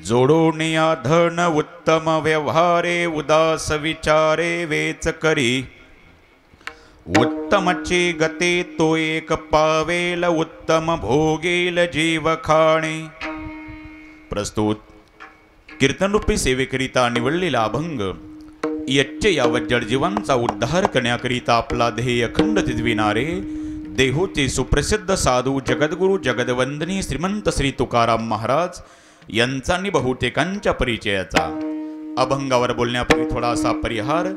जोडून या धन उत्तम व्यवहारे उदास विचारे वेच करी उत्तमची गती तो एक पावेल उत्तम भोगेल जीव खाणे। प्रस्तुत कीर्तनरूपी सेवेकरिता निवडलेला अभंग यच्चे यावत जडजीवांचा उद्धार करण्याकरिता आपला ध्येय अखंड तिजविणारे देहोचे सुप्रसिद्ध साधू जगद्गुरु जगदवंदनी श्रीमंत श्री तुकाराम महाराज यांचा आणि बहुतेकांच्या परिचयाचा। अभंगावर बोलण्यापूर्वी थोडासा परिहार।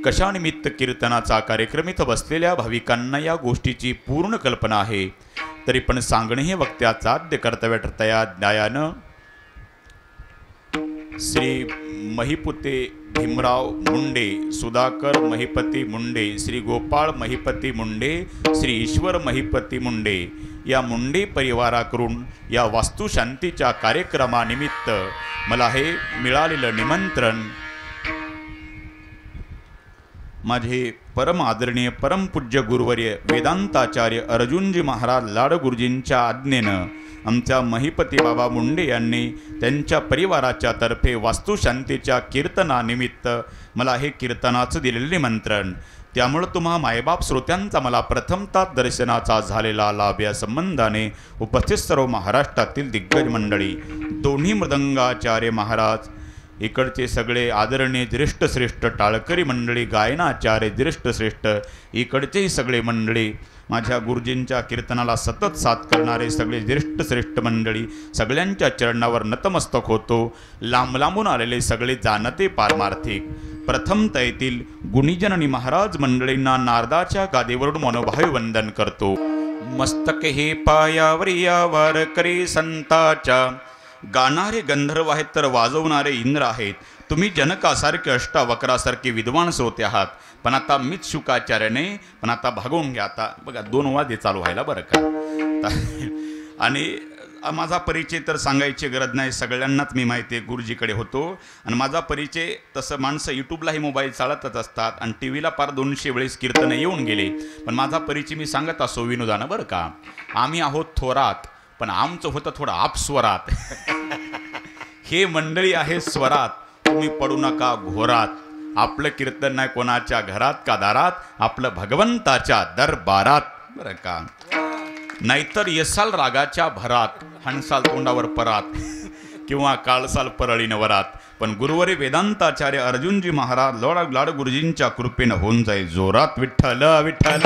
कशानिमित्त कीर्तनाचा कार्यक्रम इथं बसलेल्या भाविकांना या गोष्टीची पूर्ण कल्पना आहे, तरी पण सांगणे हे वक्त्याचा आद्य कर्तव्य ठरतया न्यायानं श्री महिपुते भीमराव मुंडे, सुधाकर महिपती मुंडे, श्री गोपाळ महिपती मुंडे, श्री ईश्वर महिपती मुंडे या मुंडे परिवाराकडून या वास्तुशांतीच्या कार्यक्रमानिमित्त मला हे मिळालेलं निमंत्रण माझे परम आदरणीय परमपूज्य गुरुवर्य वेदांताचार्य अर्जुनजी महाराज लाडगुरुजींच्या आज्ञेनं आमच्या महिपती बाबा मुंडे यांनी त्यांच्या परिवाराच्या तर्फे वास्तुशांतीच्या कीर्तनानिमित्त मला हे कीर्तनाचं दिलेलं निमंत्रण। त्यामुळे तुम्हा मायबाप श्रोत्यांचा मला प्रथमतः दर्शनाचा झालेला लाभ या संबंधाने उपस्थित सर्व महाराष्ट्रातील दिग्गज मंडळी, दोन्ही मृदंगाचार्य महाराज, इकडचे सगळे आदरणीय ज्येष्ठ श्रेष्ठ टाळकरी मंडळी, गायनाचार्य ज्येष्ठ श्रेष्ठ, इकडचेही सगळे मंडळी, माझ्या गुरुजींच्या कीर्तनाला सतत साथ करणारे सगळे ज्येष्ठ श्रेष्ठ मंडळी, सगळ्यांच्या चरणावर नतमस्तक होतो। लांब लांबून आलेले सगळे जानते पारमार्थिक प्रथमतः येथील गुणीजननी महाराज मंडळींना नारदाच्या गादीवरून मनोभावे वंदन करतो। मस्तक हे पायावर या वारकरी संताच्या, गाणारे गंधर्व आहेत तर वाजवणारे इंद्र आहेत। तुम्ही जनकासारखे अष्टावक्रासारखे विद्वान श्रोते आहात, पण आता मीच शुकाचार्याने पण आता भागवून घ्या। आता बघा 2 वादे चालू व्हायला बरं का। आणि माझा परिचय तर सांगायची गरज नाही, सगळ्यांनाच मी माहिती आहे, गुरुजीकडे होतो आणि माझा परिचय तसं माणसं यूट्यूबलाही मोबाईल चालतच असतात आणि टी व्हीला पार 200 वेळेस कीर्तनं येऊन गेले, पण माझा परिचय मी सांगत असो विनोदानं बरं का। आम्ही आहोत थोरात, पण आमचं होतं थोडं आपस्वरात। हे मंडळी आहे स्वरात, तुम्ही पडू नका घोरात। आपलं कीर्तन नाही कोणाच्या घरात का दारात, आपलं भगवंताच्या दरबारात बरं का। नाहीतर यसाल रागाच्या भरात, हणसाल तोंडावर परात किंवा काळसाल परळीन वरात, पण गुरुवरी वेदांताचार्य अर्जुनजी महाराज लाडगुरुजींच्या कृपेनं होऊन जाईल जोरात। विठ्ठल विठ्ठल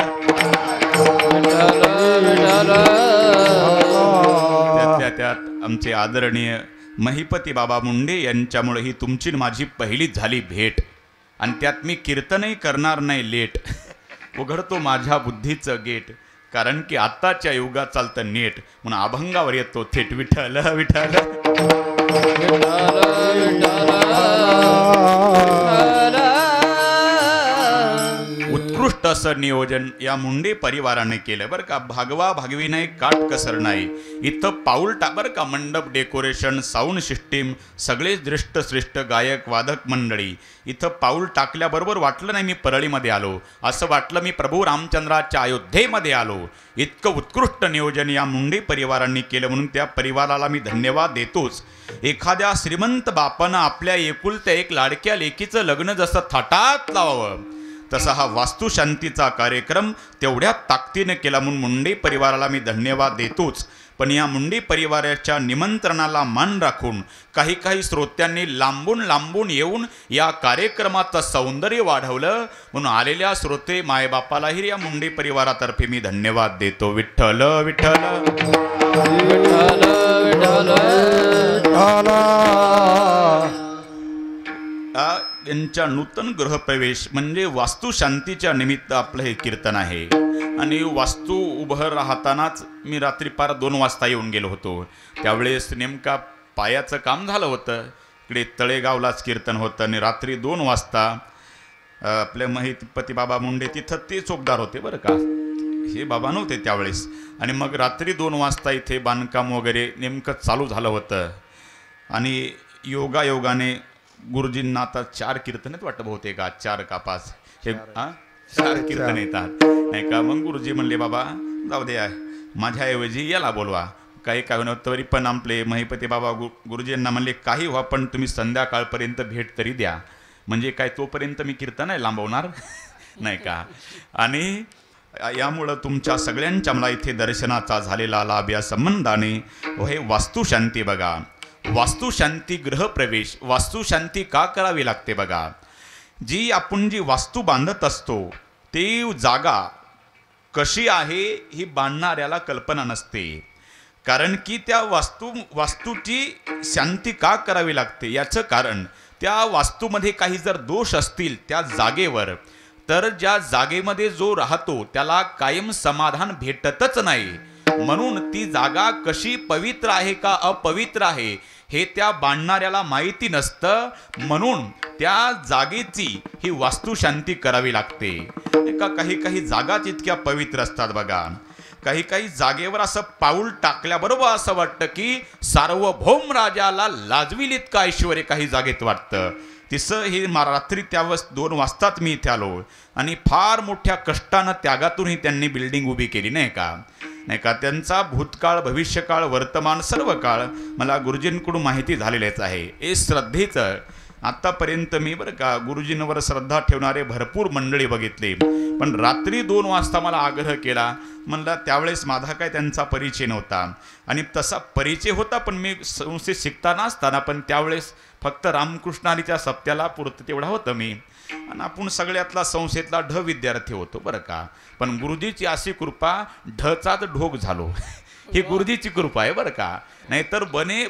त्यात आमचे आदरणीय महिपती बाबा मुंडे यांच्यामुळे ही तुमची माझी पहिलीच झाली भेट, आणि त्यात मी कीर्तनही करणार नाही लेट, उघडतो माझ्या बुद्धीचं गेट, कारण की आत्ताच्या युगात चालतं नेट, म्हणून अभंगावर येतो थेट विठ्ठल विठ्ठल। उत्कृष्ट असं नियोजन या मुंडे परिवाराने केलं बरं का। भागवा भागवी नाही, काट कसर नाही, इथं पाऊल बरं का। मंडप डेकोरेशन, साऊंड सिस्टीम, सगळे ज्येष्ठ श्रेष्ठ गायक वादक मंडळी, इथं पाऊल टाकल्याबरोबर वाटलं नाही मी परळीमध्ये आलो, असं वाटलं मी प्रभू रामचंद्राच्या अयोध्येमध्ये आलो। इतकं उत्कृष्ट नियोजन या मुंडे परिवारांनी केलं, म्हणून त्या परिवाराला मी धन्यवाद देतोच। एखाद्या श्रीमंत बापानं आपल्या एकुलत्या एक लाडक्या लेकीचं लग्न जसं थाटात लावावं, तसा हा वास्तुशांतीचा कार्यक्रम तेवढ्या ताकदीने केला, म्हणून मुंडे परिवाराला मी धन्यवाद देतोच। पण या मुंडे परिवाराच्या निमंत्रणाला मान राखून काही श्रोत्यांनी लांबून येऊन या कार्यक्रमाचं सौंदर्य वाढवलं, म्हणून आलेल्या श्रोते मायबापालाही या मुंडे परिवारातर्फे मी धन्यवाद देतो। विठ्ठल विठ्ठल यांच्या नूतन गृहप्रवेश म्हणजे वास्तुशांतीच्या निमित्त आपलं हे कीर्तन आहे। आणि वास्तू उभं राहतानाच मी रात्री पार 2 वाजता येऊन गेलो होतो, त्यावेळेस नेमका पायाचं काम झालं होतं, इकडे तळेगावलाच कीर्तन होतं, आणि रात्री 2 वाजता आपले महिपती बाबा मुंडे तिथं ते चोपदार होते बरं का, हे बाबा नव्हते त्यावेळेस। आणि मग रात्री 2 वाजता इथे बांधकाम वगैरे नेमकं चालू झालं होतं, आणि योगाने गुरुजींना आता 4 कीर्तन आहेत वाटतं बहुतेक, 4 का 5 हे 4 कीर्तन येतात नाही का। मग गुरुजी म्हणले बाबा जाऊ दे, माझ्याऐवजी याला बोलवा, काही काय होणार तरी पण आपले महिपती बाबा गुरुजींना म्हणले काही व्हा पण तुम्ही संध्याकाळपर्यंत भेट तरी द्या, म्हणजे काय तोपर्यंत मी कीर्तन नाही लांबवणार नाही का. आणि यामुळं तुमच्या सगळ्यांच्या मला इथे दर्शनाचा झालेला लाभ या संबंधाने हे वास्तुशांती बघा. वास्तुशांती गृहप्रवेश, वास्तुशांती का करावी लागते बघा. आपण जी वास्तू बांधत असतो ती जागा कशी आहे ही बांधणाऱ्याला कल्पना नसते. कारण की त्या वास्तूची शांती का करावी लागते याचं कारण त्या वास्तूमध्ये काही जर दोष असतील त्या जागेवर, तर ज्या जागेमध्ये जो राहतो त्याला कायम समाधान भेटतच नाही. म्हणून ती जागा कशी पवित्र आहे का अपवित्र आहे हे त्या बांधणाऱ्याला माहिती नसतं. म्हणून त्या जागेची ही वास्तुशांती करावी लागते. काही जागाच इतक्या पवित्र असतात बघा. काही जागेवर असं पाऊल टाकल्याबरोबर असं वाटतं की सार्वभौम राजाला लाजविल इतकं ऐश्वर्य काही जागेत वाटतं. तिसं हे रात्री 2 वाजताच मी इथे आलो आणि फार मोठ्या कष्टानं त्यागातूनही त्यांनी बिल्डिंग उभी केली नाही का. त्यांचा भूतकाळ भविष्यकाळ वर्तमान सर्व काळ मला गुरुजींकडून माहिती झालेलेच आहे. हे श्रद्धेचं आत्तापर्यंत मी बरं का गुरुजींवर श्रद्धा ठेवणारे भरपूर मंडळी बघितले, पण रात्री 2 वाजता मला आग्रह केला. म्हणला त्यावेळेस माझा काय त्यांचा परिचय नव्हता आणि तसा परिचय होता पण मी संस्थेत शिकताना असताना, पण त्यावेळेस फक्त रामकृष्णारीच्या सप्त्याला पुरतं तेवढा होतं मी, आणि आपण सगळ्यातला संस्थेतला ढ विद्यार्थी होतो बरं का. पण गुरुजीची अशी कृपा ढचाच ढोक झालो ही गुरुजीची कृपा आहे बरं का. नाहीतर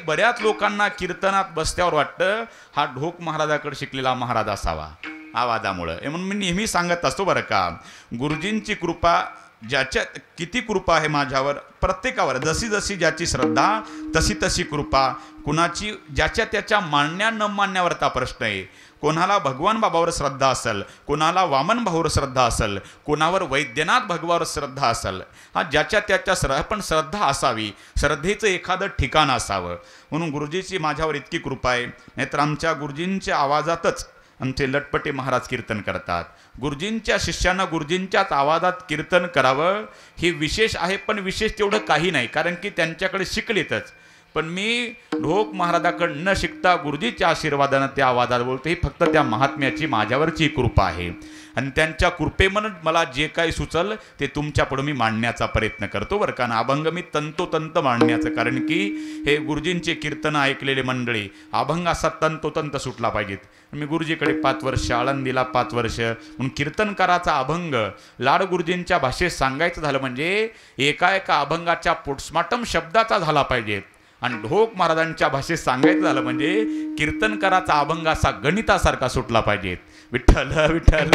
बऱ्याच लोकांना कीर्तनात बसल्यावर वाटतं हा ढोक महाराजाकडे शिकलेला महाराज असावा आवाजामुळं. म्हणून मी नेहमी सांगत असतो बरं का, गुरुजींची कृपा ज्याच्या किती कृपा आहे माझ्यावर, प्रत्येकावर जशी जशी ज्याची श्रद्धा तशी तशी कृपा. कुणाची ज्याच्या त्याच्या मानण्या न मानण्यावरचा प्रश्न आहे. कोणाला भगवान बाबावर श्रद्धा असेल, कोणाला वामन भाऊवर श्रद्धा असेल, कोणावर वैद्यनाथ भगवावर श्रद्धा असेल, हा ज्याच्या त्याच्या पण श्रद्धा असावी, श्रद्धेचं एखादं ठिकाण असावं. म्हणून गुरुजीची माझ्यावर इतकी कृपा आहे. नाहीतर आमच्या गुरुजींच्या आवाजातच आमचे लटपटे महाराज कीर्तन करतात. गुरुजींच्या शिष्यांना गुरुजींच्याच आवाजात कीर्तन करावं हे विशेष आहे, पण विशेष तेवढं काही नाही, कारण की त्यांच्याकडे शिकलेतच. पण मी ढोक महाराजाकडे न शिकता गुरुजीच्या आशीर्वादानं त्या आवाजात बोलतो. ही फक्त त्या महात्म्याची माझ्यावरची कृपा आहे आणि त्यांच्या कृपेमन मला जे काही सुचल ते तुमच्यापुढे मी मांडण्याचा प्रयत्न करतो बरं का. अभंग मी तंतोतंत मांडण्याचं, कारण की हे गुरुजींचे कीर्तन ऐकलेले मंडळी अभंग असा तंतोतंत सुटला पाहिजेत. मी गुरुजीकडे 5 वर्ष, आळंदीला 5 वर्ष, म्हणून कीर्तनकाराचा अभंग लाड गुरुजींच्या भाषेत सांगायचं झालं म्हणजे एका अभंगाच्या पोटस्मार्टम शब्दाचा झाला पाहिजे. आणि ढोक महाराजांच्या भाषेत सांगायचं झालं म्हणजे कीर्तनकाराचा अभंग असा गणितासारखा सुटला पाहिजे. विठ्ठल विठ्ठल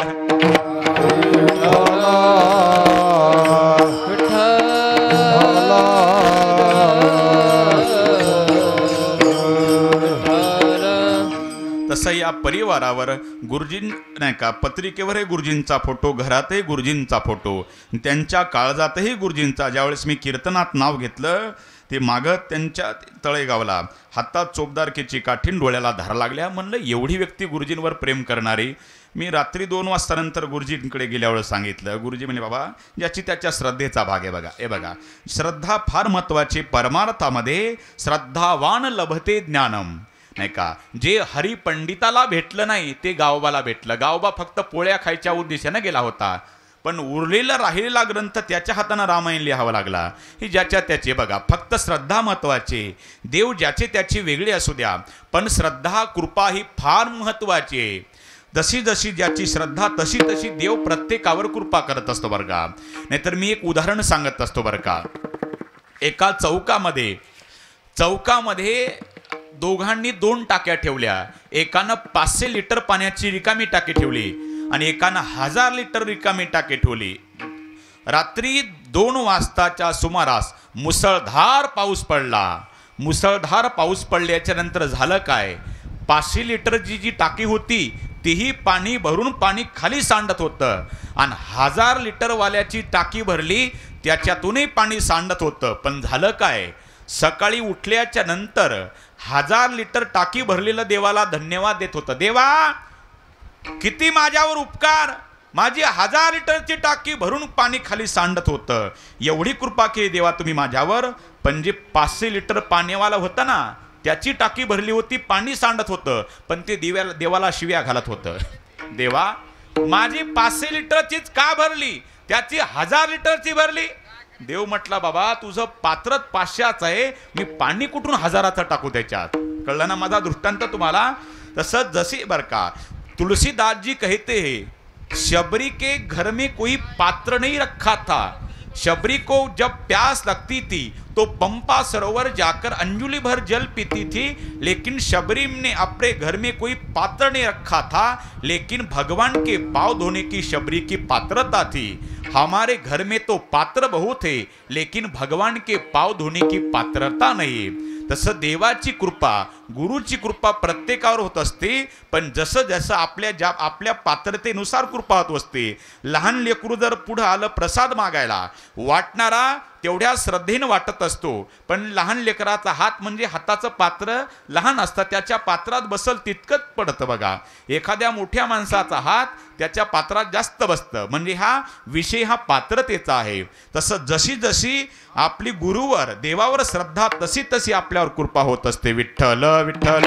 तसं या परिवारावर गुरुजी नाही का, पत्रिकेवरही गुरुजींचा फोटो, घरातही गुरुजींचा फोटो, त्यांच्या काळजातही गुरुजींचा. ज्यावेळेस मी कीर्तनात नाव घेतलं ते मागं त्यांच्या तळेगावला हातात चोपदारकीची काठीण, डोळ्याला धार लागल्या. म्हणलं एवढी व्यक्ती गुरुजींवर प्रेम करणारी. मी रात्री 2 वाजतानंतर गुरुजींकडे गेल्यावर सांगितलं. गुरुजी म्हणजे बाबा ज्याची त्याच्या श्रद्धेचा भाग आहे बघा. हे बघा श्रद्धा फार महत्त्वाची. परमार्थामध्ये श्रद्धावान लभते ज्ञानम नाही का. जे हरिपंडिताला भेटलं नाही ते गावबाला भेटलं. गावबा फक्त पोळ्या खायच्या उद्देशानं गेला होता, पण उरलेला राहिलेला ग्रंथ त्याच्या हातानं रामायण लिहावा लागला. ही ज्याच्या त्याचे बघा. फक्त श्रद्धा महत्त्वाची. देव ज्याचे त्याची वेगळी असू द्या, पण श्रद्धा कृपा ही फार महत्त्वाची आहे. जशी जशी ज्याची श्रद्धा तशी तशी देव प्रत्येकावर कृपा करत असतो बरं का. नाहीतर मी एक उदाहरण सांगत असतो बरं का. एका चौकामध्ये दोघांनी 2 टाक्या ठेवल्या. एकानं 500 लिटर पाण्याची रिकामी टाकी ठेवली आणि एकानं 1000 लिटर रिकामी टाकी ठेवली. रात्री 2 वाजताच्या सुमारास मुसळधार पाऊस पडला. मुसळधार पाऊस पडल्याच्या नंतर झालं काय, 500 लिटरची जी टाकी होती तीही पाणी भरून पाणी खाली सांडत होतं आणि 1000 लिटरवाल्याची टाकी भरली त्याच्यातूनही पाणी सांडत होतं. पण झालं काय, सकाळी उठल्याच्या नंतर 1000 लिटर टाकी भरलेलं देवाला धन्यवाद देत होतं. देवा किती माझ्यावर उपकार, माझी 1000 लिटरची टाकी भरून पाणी खाली सांडत होतं. एवढी कृपा केली देवा तुम्ही माझ्यावर. पण जे 500 लिटर पाणीवाला होता ना, त्याची टाकी भरली होती, पाणी सांडत होतं, पण ते देवाला शिव्या घालत होतं. देवा माझी 500 लिटरचीच का भरली, त्याची 1000 लिटरची भरली. देव म्हटला बाबा तुझं पात्रच 500च आहे, मी पाणी कुठून 1000चं टाकू त्याच्यात. कळलं ना माझा दृष्टांत तुम्हाला. तसं जशी बर का तुलसीदास जी कहते हैं, शबरी के घर में कोई पात्र नहीं रखा था, शबरी को जब प्यास लगती थी तो पंपा सरोवर जाकर अंजुली भर जल पीती थी, लेकिन शबरी ने अपने घर में कोई पात्र नहीं रखा था, लेकिन भगवान के पाँव धोने की शबरी की पात्रता थी. हमारे घर में तो पात्र बहुत है, लेकिन भगवान के पाँव धोने की पात्रता नहीं. तसं देवाची कृपा, गुरुची कृपा प्रत्येकावर होत असते, पण जसं जसं आपल्या पात्रतेनुसार कृपा होत असते. लहान लेकरू जर पुढं आलं प्रसाद मागायला, वाटणारा तेवढ्या श्रद्धेनं वाटत असतो, पण लहान लेकराचा हात म्हणजे हाताचं पात्र लहान असतं, त्याच्या पात्रात बसल तितकंच पडतं बघा. एखाद्या मोठ्या माणसाचा हात त्याच्या पात्रात जास्त बसतं, म्हणजे हा विषय हा पात्रतेचा आहे. तसं जशी जशी आपली गुरुवर देवावर श्रद्धा तशी तशी आपल्यावर कृपा होत असते. विठ्ठल विठ्ठल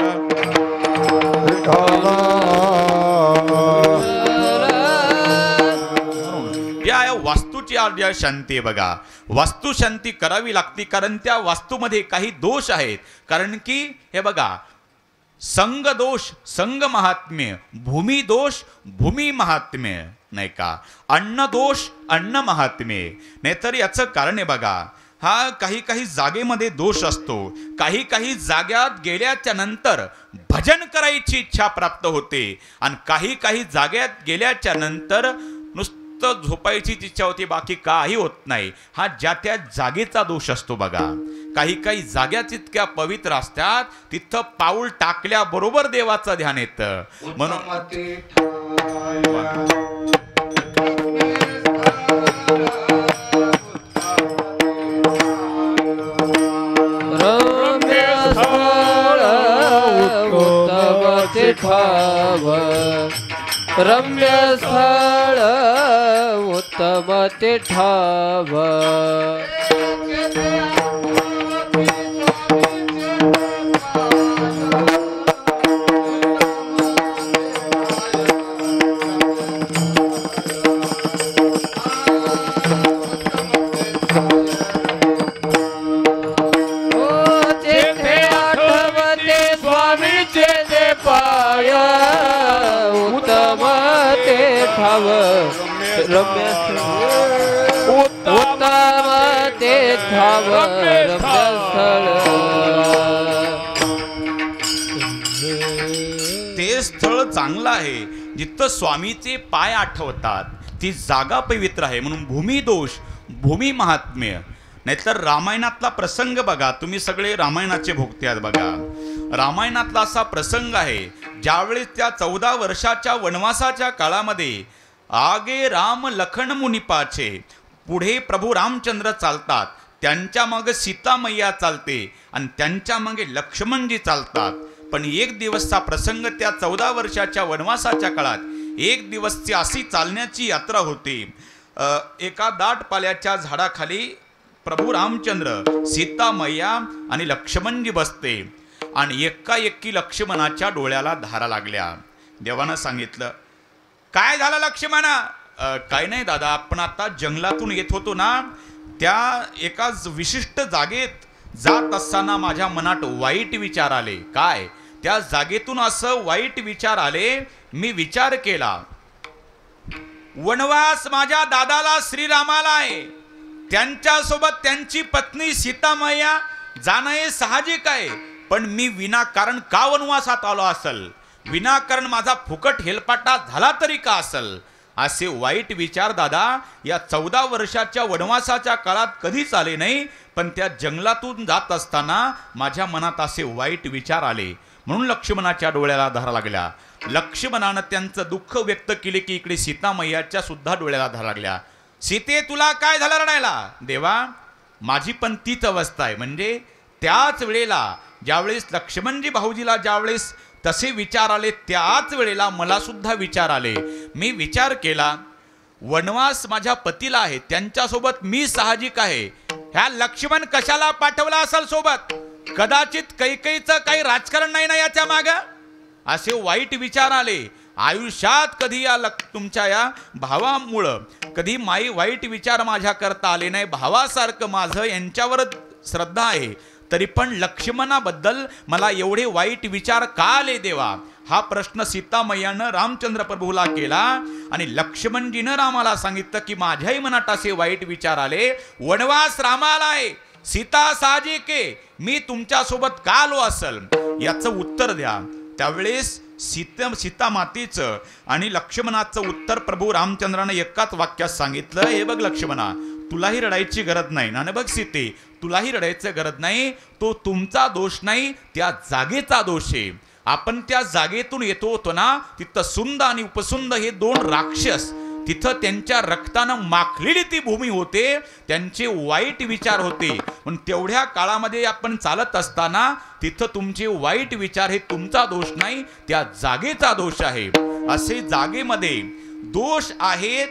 या वास्तूची शांती बघा. वास्तू शांती करावी लागते, कारण त्या वास्तूमध्ये काही दोष आहेत. कारण की हे बघा, संग दोष संग महात्म्य, भूमी दोष भूमी महात्म्य, नाही का, अन्न दोष अन्न महात्म्य. नाहीतर याचं कारण आहे बघा, हा काही काही जागेमध्ये दोष असतो. काही काही जाग्यात गेल्याच्या नंतर भजन करायची इच्छा प्राप्त होते, आणि काही काही जाग्यात गेल्याच्या नंतर नुसतं झोपायची इच्छा होती, बाकी काही होत नाही. हा ज्या त्या जागेचा दोष असतो बघा. काही काही जाग्याच इतक्या पवित्र असतात, तिथं पाऊल टाकल्याबरोबर देवाचं ध्यान येतं. म्हणून रम्य स्थळ उत्तम ते ठाव. उत्तम ते ठाव रम्य स्थळ. ते स्थळ चांगलं आहे जिथं स्वामीचे पाय आठवतात, ती जागा पवित्र आहे. म्हणून भूमी दोष भूमी महात्म्य. नाहीतर रामायणातला प्रसंग बघा, तुम्ही सगळे रामायणाचे भोगते आहात बघा. रामायणातला असा प्रसंग आहे, ज्यावेळेस त्या 14 वर्षाच्या वनवासाच्या काळामध्ये आगे राम लखन मुनिपाचे, पुढे प्रभू रामचंद्र चालतात, त्यांच्या मागे सीता मैया चालते, आणि त्यांच्या मागे लक्ष्मणजी चालतात. पण एक दिवसचा प्रसंग, त्या 14 वर्षाच्या वनवासाच्या काळात एक दिवसची अशी चालण्याची यात्रा होती. एका दाट पाल्याच्या झाडाखाली प्रभू रामचंद्र, सीता मैया आणि लक्ष्मणजी बसते, आणि एकाएकी लक्ष्मणाच्या डोळ्याला धारा लागल्या. देवानं सांगितलं, काय झालं लक्ष्मणा? काय नाही दादा, आपण आता जंगलातून येत होतो ना, त्या एका विशिष्ट जागेत जात असताना माझ्या मनात वाईट विचार आले. काय? त्या जागेतून असं वाईट विचार आले, मी विचार केला, वनवास माझ्या दादाला श्रीरामाला आहे, त्यांच्यासोबत त्यांची पत्नी सीतामैया जाणं हे साहजिक आहे, पण मी विनाकारण का वनवासात आलो असेल, विनाकारण माझा फुकट हेलपाटा झाला तरी का असेल, असे वाईट विचार दादा या 14 वर्षाच्या वनवासाच्या काळात कधीच आले नाही. पण त्या जंगलातून जात असताना माझ्या मनात असे वाईट विचार आले, म्हणून लक्ष्मणाच्या डोळ्याला धारा लागल्या. लक्ष्मणानं त्यांचं दुःख व्यक्त केले की इकडे सीतामैयाच्या सुद्धा डोळ्याला धारा लागल्या. सीते तुला काय झालं रडायला? देवा माझी पण तीच अवस्था आहे. म्हणजे त्याच वेळेला ज्यावेळेस लक्ष्मणजी भाऊजीला ज्यावेळेस तसे विचार आले, त्याच वेळेला मला सुद्धा विचार आले. मी विचार केला, वनवास माझ्या पतीला आहे, त्यांच्यासोबत मी साहजिक आहे. ह्या लक्ष्मण कशाला पाठवला असेल सोबत? कदाचित कैकेयीचं काही राजकारण नाही ना याच्या माग? असे वाईट विचार आले आयुष्यात. कधी तुमच्या या भावामुळं कधी वाईट विचार माझ्या करता आले नाही. भावासारखं माझं यांच्यावर श्रद्धा आहे, तरी पण लक्ष्मणाबद्दल मला एवढे वाईट विचार का आले देवा? हा प्रश्न सीतामय्यानं रामचंद्र प्रभूला केला आणि लक्ष्मणजीनं रामाला सांगितलं की माझ्याही मनात असे वाईट विचार आले. वनवास रामाला आहे, सीता साहजिक आहे, मी तुमच्या सोबत का आलो असेल याचं उत्तर द्या. त्यावेळेस सीता मातेचं आणि लक्ष्मणाचं उत्तर प्रभू रामचंद्रानं एकाच वाक्यात सांगितलं, हे बघ लक्ष्मणा, तुलाही रडायची गरज नाही. आणि बघ सीते, तुलाही रडायचं गरज नाही. तो तुमचा दोष नाही, त्या जागेचा दोष आहे. आपण त्या जागेतून येतो होतो ना, तिथं सुंद आणि उपसुंद हे दोन राक्षस, तिथं त्यांच्या रक्तानं माखलेली ती भूमी होते, त्यांचे वाईट विचार होते. पण तेवढ्या काळामध्ये आपण चालत असताना तिथं तुमचे वाईट विचार हे तुमचा दोष नाही, त्या जागेचा दोष आहे. असे जागेमध्ये दोष आहेत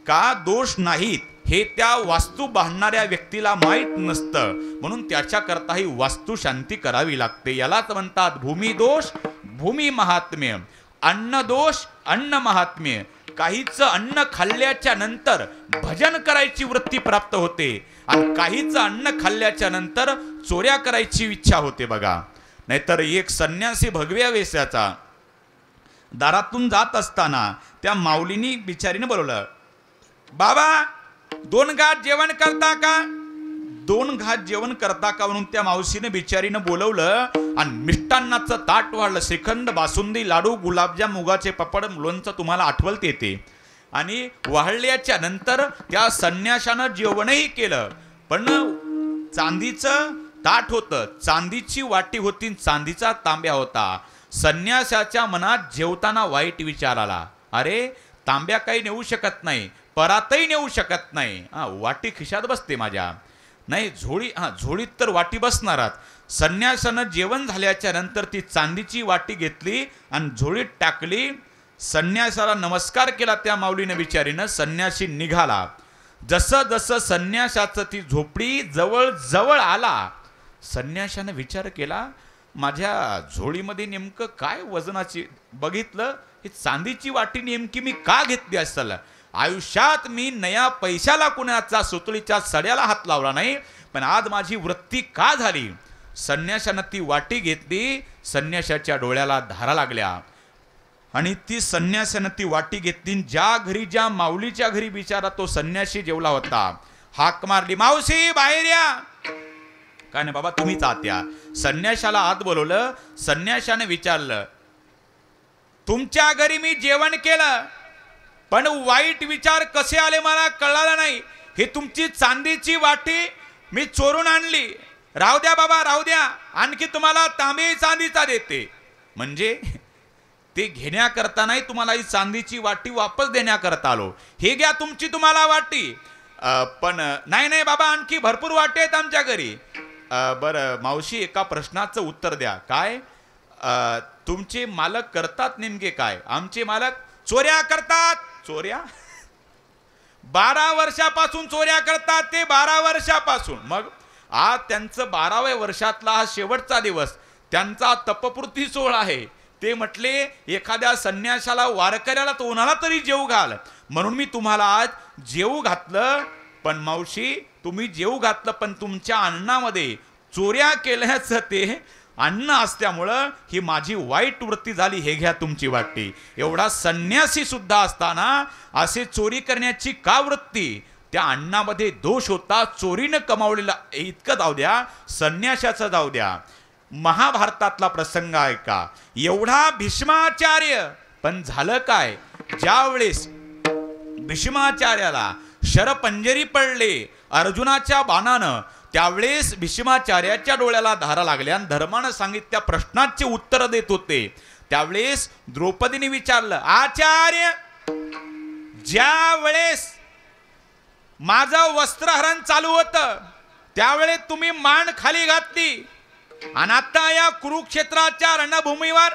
का दोष नाहीत हे त्या वास्तू बांधणाऱ्या व्यक्तीला माहीत नसतं. म्हणून त्याच्याकरता ही वास्तू शांती करावी लागते. यालाच म्हणतात भूमी दोष भूमी महात्म्य, अन्न दोष अन्न महात्म्य. काहीच अन्न खाल्ल्याच्या नंतर भजन करायची वृत्ती प्राप्त होते आणि काहीच अन्न खाल्ल्याच्या नंतर चोऱ्या करायची इच्छा होते बघा. नाहीतर एक संन्यासी भगव्या वेशाचा दारातून जात असताना त्या माऊलीनी बिचारीनं बोलवलं, बाबा 2 घाट जेवण करता का? 2 घाट जेवण करता का म्हणून त्या मावशीने बिचारीनं बोलवलं आणि मिष्टान्नाचं ताट वाढलं. श्रीखंड, बासुंदी, लाडू, गुलाबजाम, मुगाचे पापड, लोणचं तुम्हाला आठवत येते. आणि वाढल्याच्या नंतर त्या संन्याशानं जेवणही केलं. पण चांदीचं ताट होतं, चांदीची वाटी होती, चांदीचा तांब्या होता. संन्यासाच्या मनात जेवताना वाईट विचार आला, अरे तांब्या काही नेऊ शकत नाही, परातही नेऊ शकत नाही, वाटी खिशात बसते माझ्या, नाही झोळीत तर वाटी बसणारच. संन्यासानं जेवण झाल्याच्या नंतर ती चांदीची वाटी घेतली आणि झोळीत टाकली. संन्यासाला नमस्कार केला त्या माऊलीने बिचारीनं. संन्यासी निघाला. जसं जसं संन्यासाचं ती झोपडी जवळ जवळ आला, संन्याशानं विचार केला, माझ्या झोळीमध्ये नेमकं काय वजनाची, बघितलं ही चांदीची वाटी नेमकी मी का घेतली असेल? आयुष्यात मी नया पैशाला कुणाच्या सुतळीच्या सड्याला हात लावला नाही, पण आज माझी वृत्ती का झाली? संन्याशानं ती वाटी घेतली, संन्याशाच्या डोळ्याला धारा लागल्या आणि ती संन्याशानं ती वाटी घेतली. ज्या घरी, ज्या माऊलीच्या घरी बिचारा तो संन्याशी जेवला होता, हाक मारली, मावशी बाहेर या. काय नाही बाबा तुम्हीच आत या. संन्याशाला आत बोलवलं. संन्याशाने विचारलं, तुमच्या घरी मी जेवण केलं, पण वाईट विचार कसे आले मला कळालं नाही. हे तुमची चांदीची वाटी मी चोरून आणली, राहू द्या बाबा राहू द्या, आणखी तुम्हाला तांबे चांदीचा देते. म्हणजे ते घेण्याकरता नाही, तुम्हाला ही चांदीची वाटी वापस देण्याकरता आलो. हे घ्या तुमची तुम्हाला वाटी. पण नाही नाही बाबा, आणखी भरपूर वाटे आहेत आमच्या घरी. बरं मावशी, एका प्रश्नाचं उत्तर द्या. काय? तुमचे मालक करतात नेमके काय? आमचे मालक चोऱ्या करतात. चोऱ्या? 12 वर्षापासून चोऱ्या करतात ते, 12 वर्षापासून. मग आज त्यांचं 12व्या वर्षातला हा शेवटचा दिवस, त्यांचा तपपूर्ती सोहळा आहे. ते म्हटले एखाद्या संन्याशाला, वारकऱ्याला तो उन्हाला तरी जेवू घाल, म्हणून मी तुम्हाला आज जेवू घातलं. पण मावशी तुम्ही जेवू घातलं, पण तुमच्या अन्नामध्ये चोऱ्या केल्याचं ते अन्न असल्यामुळं ही माझी वाईट वृत्ती झाली. हे घ्या तुमची वाटी. एवढा संन्यासी सुद्धा असताना असे चोरी करण्याची का वृत्ती? त्या अन्नामध्ये दोष होता, चोरीनं कमावलेला. इतकं जाऊ द्या, संन्याशाचं जाऊ द्या. महाभारतातला प्रसंग आहे का? एवढा भीष्माचार्य, पण झालं काय? ज्या वेळेस भीष्माचार्याला शरपंजरी पडले अर्जुनाच्या बाणानं, त्यावेळेस भीष्माचार्याच्या डोळ्याला धारा लागल्या. धर्मानं सांगितल्या प्रश्नाचे उत्तर देत होते. त्यावेळेस द्रौपदीने विचारलं, आचार्य ज्या वेळेस माझं वस्त्रहरण चालू होतं त्यावेळेस तुम्ही मान खाली घातली, आणि आता या कुरुक्षेत्राच्या रणभूमीवर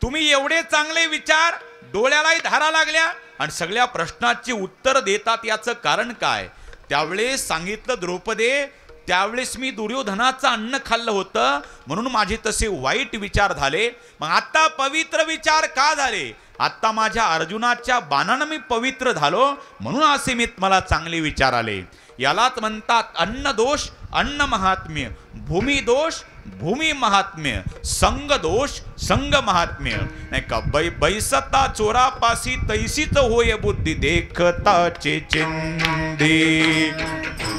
तुम्ही एवढे चांगले विचार, डोळ्यालाही धारा लागल्या आणि सगळ्या प्रश्नाची उत्तर देतात. याचं कारण काय? त्यावेळेस सांगितलं द्रौपदे, त्यावेळेस मी दुर्योधनाचं अन्न खाल्लं होतं म्हणून माझे तसे वाईट विचार झाले. मग आता पवित्र विचार का झाले? आता माझ्या अर्जुनाच्या बाणानं मी पवित्र झालो म्हणून असे मी मला चांगले विचार आले. यालाच म्हणतात अन्न दोष अन्न महात्म्य, भूमी दोष भूमी महात्म्य, संग दोष संग महात्म्य. नाही का? बैसता चोरापासी तैसीच होय बुद्धी, देखताचे चिंधी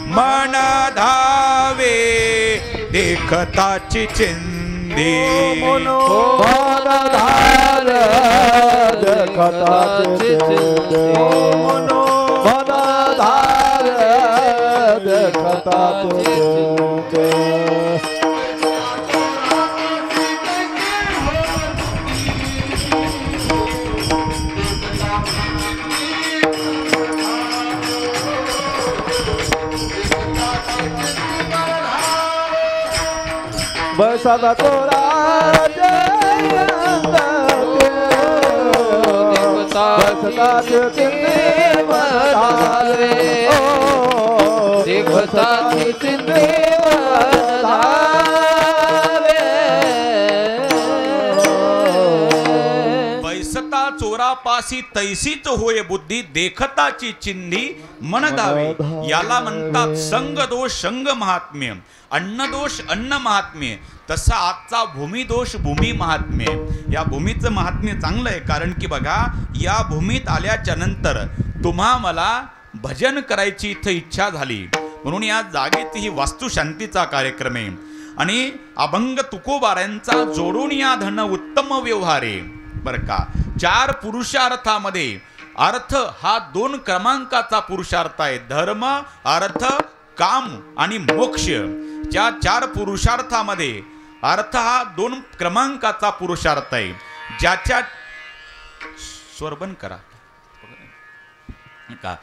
मन धावे, देखताची चिंधी मन धार देखताचे चिंधी, मन धार देखताचे चिंधी. बैसाता तोरा बैसता चोरापासी तैसीच होय बुद्धी, देखताची चिंधी मन धावे. याला म्हणतात संग दोष संग महात्म्य, अन्न दोष अन्न महात्म्य. तसा आजचा भूमी दोष भूमी महात्म्य. या भूमीचं महात्म्य चांगलं आहे, कारण की बघा या भूमीत आल्याच्या नंतर तुम्हा मला भजन करायची इथं इच्छा झाली म्हणून या जागेत ही वास्तुशांतीचा कार्यक्रम आहे. आणि अभंग तुकोबारांचा जोडून या धन उत्तम व्यवहारे. बरं का? 4 पुरुषार्थामध्ये अर्थ हा 2 क्रमांकाचा पुरुषार्थ आहे. धर्म अर्थ काम आणि मोक्ष. या 4 पुरुषार्थामध्ये अर्थ हा 2 क्रमांकाचा पुरुषार्थ आहे. ज्याच्या स्वर बंद करा का?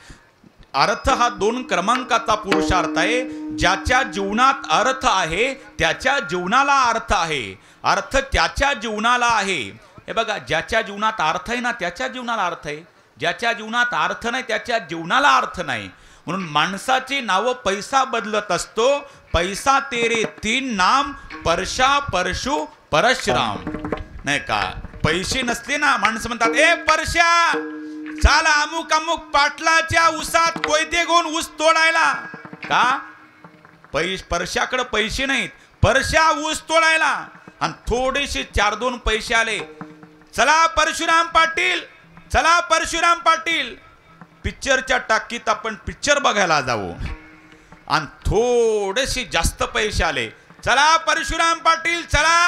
अर्थ हा 2 क्रमांकाचा पुरुषार्थ आहे. ज्याच्या जीवनात अर्थ आहे त्याच्या जीवनाला अर्थ आहे. अर्थ त्याच्या जीवनाला आहे. हे बघा, ज्याच्या जीवनात अर्थ आहे ना त्याच्या जीवनाला अर्थ आहे. ज्याच्या जीवनात अर्थ नाही त्याच्या जीवनाला अर्थ नाही. म्हणून माणसाची नावं पैसा बदलत असतो. पैसा तेरे 3 नाम, परशा परशु परशुराम. नाही का? पैसे नसले ना माणसं म्हणतात ए परशा चाला अमुक अमुक पाटलाच्या उसात कोयते घेऊन ऊस तोडायला. का? परशाकडे पैसे नाहीत, परशा ऊस तोडायला. आणि थोडेसे 4-2 पैसे आले, चला परशुराम पाटील, चला परशुराम पाटील, पिक्चरच्या टाकीत आपण पिक्चर बघायला जाऊ. आणि थोडेसे जास्त पैसे आले, चला परशुराम पाटील चला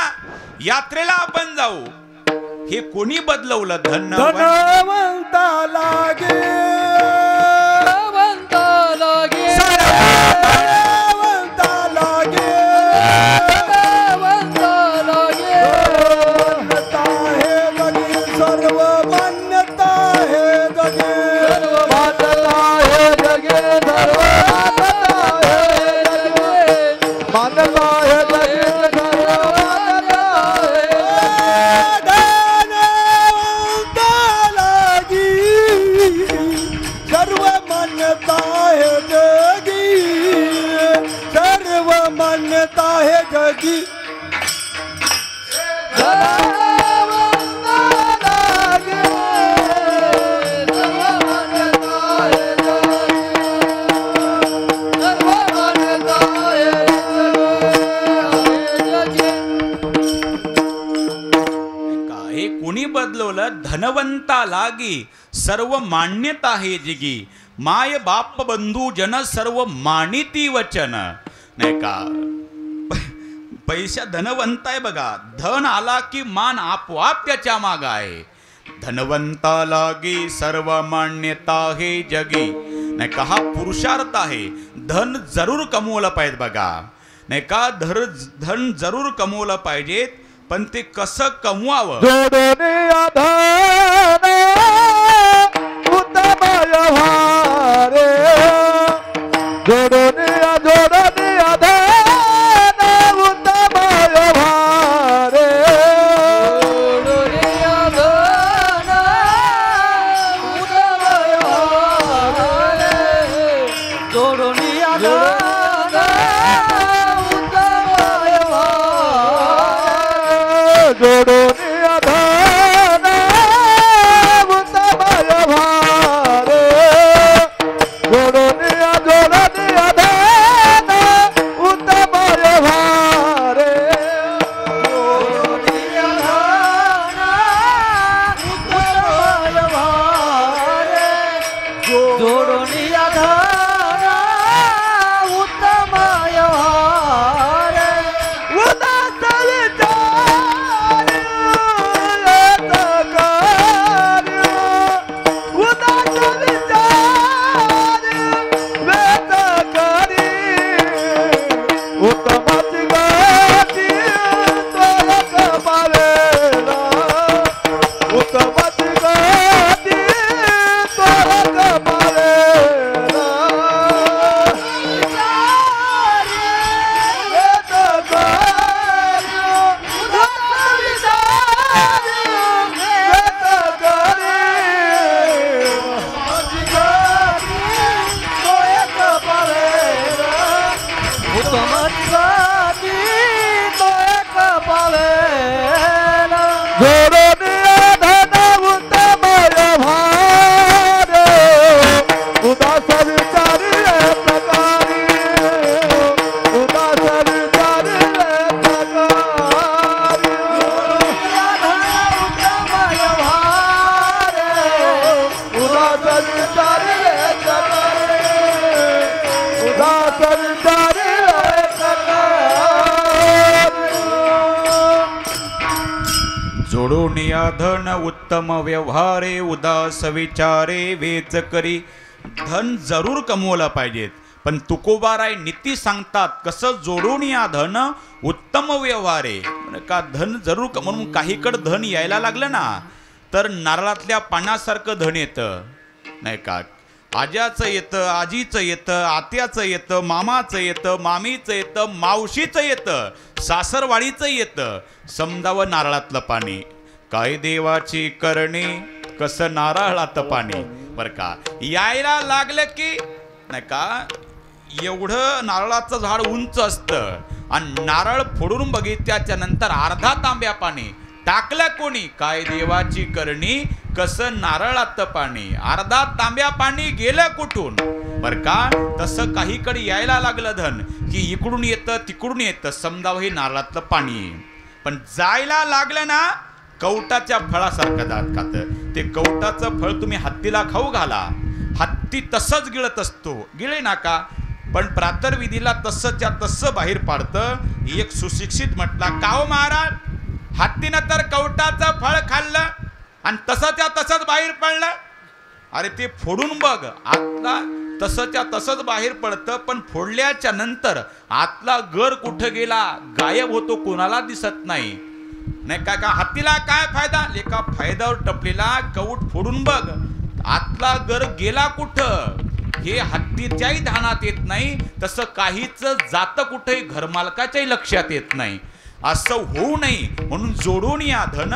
यात्रेला आपण जाऊ. हे कोणी बदलवलं? धनवंता लागे, धनवंता लागे, धनवंता लागे, धनवंता लागे. मान्यता हे जगी, सर्व मान्यता हे जगी, सर्व मान्यता हे जगी, सर्व मान्यता हे जगी, मान्यता हे जगी, सर्व मान्यता हे सर्व मान्यता है जगी, सर्व मान्यता है जगी. हे कोणी बदलवलं? धनवंता लागी, सर्व मान्यता हे जगी, माय बाप बंधू जन सर्व मानिती वचन. नाही का? पैसा धनवंत आहे बघा, धन आला की मान आपोआप त्याच्या माग आहे. धनवंता लागी सर्व मान्यता हे जगी. नाही का? हा पुरुषार्थ आहे. धन जरूर कमवलं पाहिजे बघा. नाही का? धन जरूर कमवलं पाहिजेत, पण ते कसं कमवावं? जोडणे आधार उत्तम व्यवहारे, जोडणे आधार उत्तम व्यवहारे, जोडणे आधार उत्तम जोडून या धन उत्तम व्यवहारे उदास विचारे वेच करी. धन जरूर कमवलं पाहिजेत, पण तुकोबाराय नीती सांगतात कसं जोडून या धन उत्तम व्यवहारे. का धन जरूर म्हणून काहीकडं धन यायला लागलं ना तर नारळातल्या पाण्यासारखं धन येतं नाही का. आज्याचं येतं, आजीचं येतं, आत्याचं येतं, मामाचं येतं, मामीचं येतं, मावशीचं येतं, सासरवाडीचं येतं. समजावं नारळातलं पाणी. काय देवाची करणी कसं नारळात पाणी. बरं का यायला लागलं की नाही का एवढं नारळाचं झाड उंच असतं आणि नारळ फोडून बघितल्याच्या नंतर अर्धा तांब्या पाणी टाकलं कोणी. काय देवाची करणी कसं नारळात पाणी. अर्धा तांब्या पाणी गेलं कुठून. बर का तसं काहीकडे यायला लागलं धन की इकडून येतं तिकडून येतं. समजावं हे नारळातलं पाणी. पण जायला लागलं ना कवटाच्या फळासारखं दात खातं. ते कवटाचं फळ तुम्ही हत्तीला खाऊ घाला, हत्ती तसंच गिळत असतो, गिळे नाका. पण प्रातर्विधीला तसंच्या तसं बाहेर पाडतं. एक सुशिक्षित म्हटला का हो महाराज, हत्तीनं तर कवटाचं फळ खाल्लं आणि तसंच्या तसंच बाहेर पडलं. अरे ते फोडून बघ, आतला तसंच्या तसंच बाहेर पडतं, पण फोडल्याच्या नंतर आतला गर कुठं गेला गायब होतो, कोणाला दिसत नाही. नाही का हत्तीला काय फायदा, लेका फायद्यावर टपलेला कवट फोडून बघ आतला गर गेला कुठं हे हत्तीच्याही ध्यानात येत नाही. तसं काहीच जातं कुठे घरमालकाच्याही लक्षात येत नाही. असं होऊ नये म्हणून जोडून या धन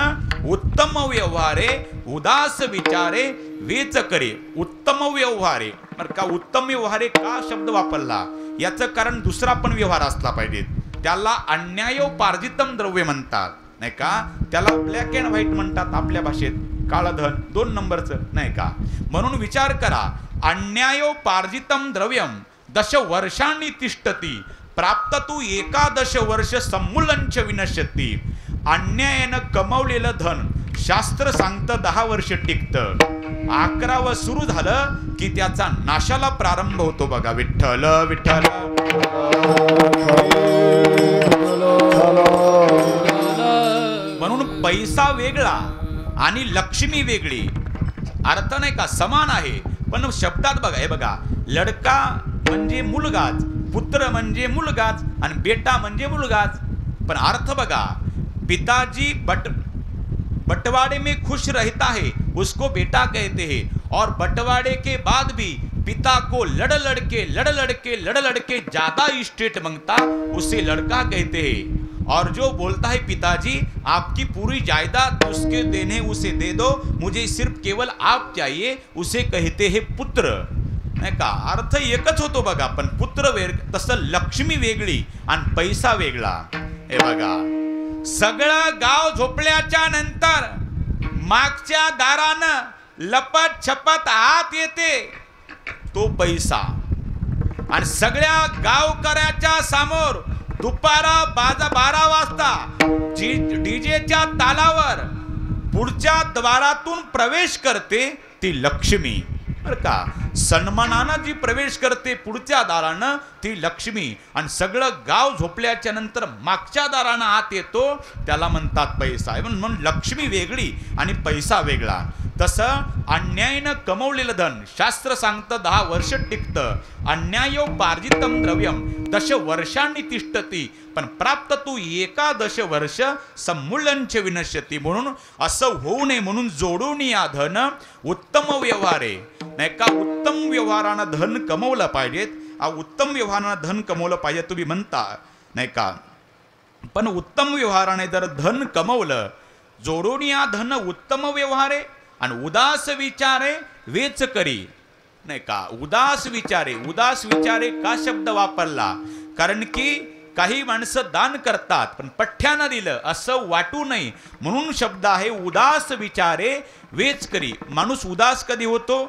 उत्तम व्यवहारे उदास विचारे वेच करे. उत्तम व्यवहारे बरं का. उत्तम व्यवहारे का शब्द वापरला याचं कारण दुसरा पण व्यवहार असला पाहिजे. त्याला अन्यायोपार्जितम द्रव्य म्हणतात नाही का. त्याला ब्लॅक अँड व्हाईट म्हणतात आपल्या भाषेत, काळं धन 2 नंबरचं नाही का. म्हणून विचार करा, अन्यायोपार्जितम द्रव्यम 10 वर्षांनी तिष्ठती प्राप्त तू 11 वर्ष सम्मूलंच विनश्यती. अन्यायानं कमवलेलं धन शास्त्र सांगतं 10 वर्ष टिकतं. 11वं सुरू झालं की त्याचा नाशाला प्रारंभ होतो बघा. विठ्ठल विठ्ठल. म्हणून पैसा वेगळा आणि लक्ष्मी वेगळी. अर्थ नाही का समान आहे पण शब्दात बघा. हे बघा, लडका म्हणजे मुलगाच, पुत्र म्हणजे मुलगाच आणि बेटा म्हणजे मुलगाच. पण अर्थ बघा, पिताजी बंटवाड़े में खुश रहता है उसको बेटा कहते हैं, और बंटवाड़े के बाद भी पिता को लड़ लड़के ज्यादा स्टेट मांगता उसे लड़का कहते हैं. और जो बोलता है पिताजी आपकी पूरी जायदाद उसके देने उसे दे दो, मुझे सिर्फ केवल आप चाहिए, उसे कहते हैं पुत्र. नाही का अर्थ एकच होतो बघा. पण पुत्र वेग तसं लक्ष्मी वेगळी आणि पैसा वेगळा. हे बघा, सगळं गाव झोपल्याच्या नंतर मागच्या दारानं लपत छपत आत येते तो पैसा. आणि सगळ्या गावकऱ्याच्या समोर दुपारा 12 वाजता डीजेच्या तालावर पुढच्या द्वारातून प्रवेश करते ती लक्ष्मी. बरं का, सन्मानानं जी प्रवेश करते पुढच्या दारानं ती लक्ष्मी. आणि सगळं गाव झोपल्याच्या नंतर मागच्या दारानं आत येतो त्याला म्हणतात पैसा. म्हणून लक्ष्मी वेगळी आणि पैसा वेगळा. तसं अन्यायानं कमवलेलं धन शास्त्र सांगतं 10 वर्ष टिकतं. अन्यायोपार्जितम द्रव्यम 10 वर्षांनी तिष्ठती, पण प्राप्त तू 11 वर्ष सम्मूलंच विनश्यती. म्हणून असं होऊ नये म्हणून जोडून या धन उत्तम व्यवहारे नाही का. उत्तम व्यवहारानं धन कमवलं पाहिजेत. उत्तम व्यवहारानं धन कमवलं पाहिजे तुम्ही म्हणता नाही का. पण उत्तम व्यवहाराने जर धन कमवलं, जोडून या धन उत्तम व्यवहारे आणि उदास विचारे वेच करी नाही का. उदास विचारे का शब्द वापरला, कारण की काही माणसं दान करतात पण पठ्ठ्यानं दिलं असं वाटू नये म्हणून शब्द आहे उदास विचारे वेच करी. माणूस उदास कधी होतो,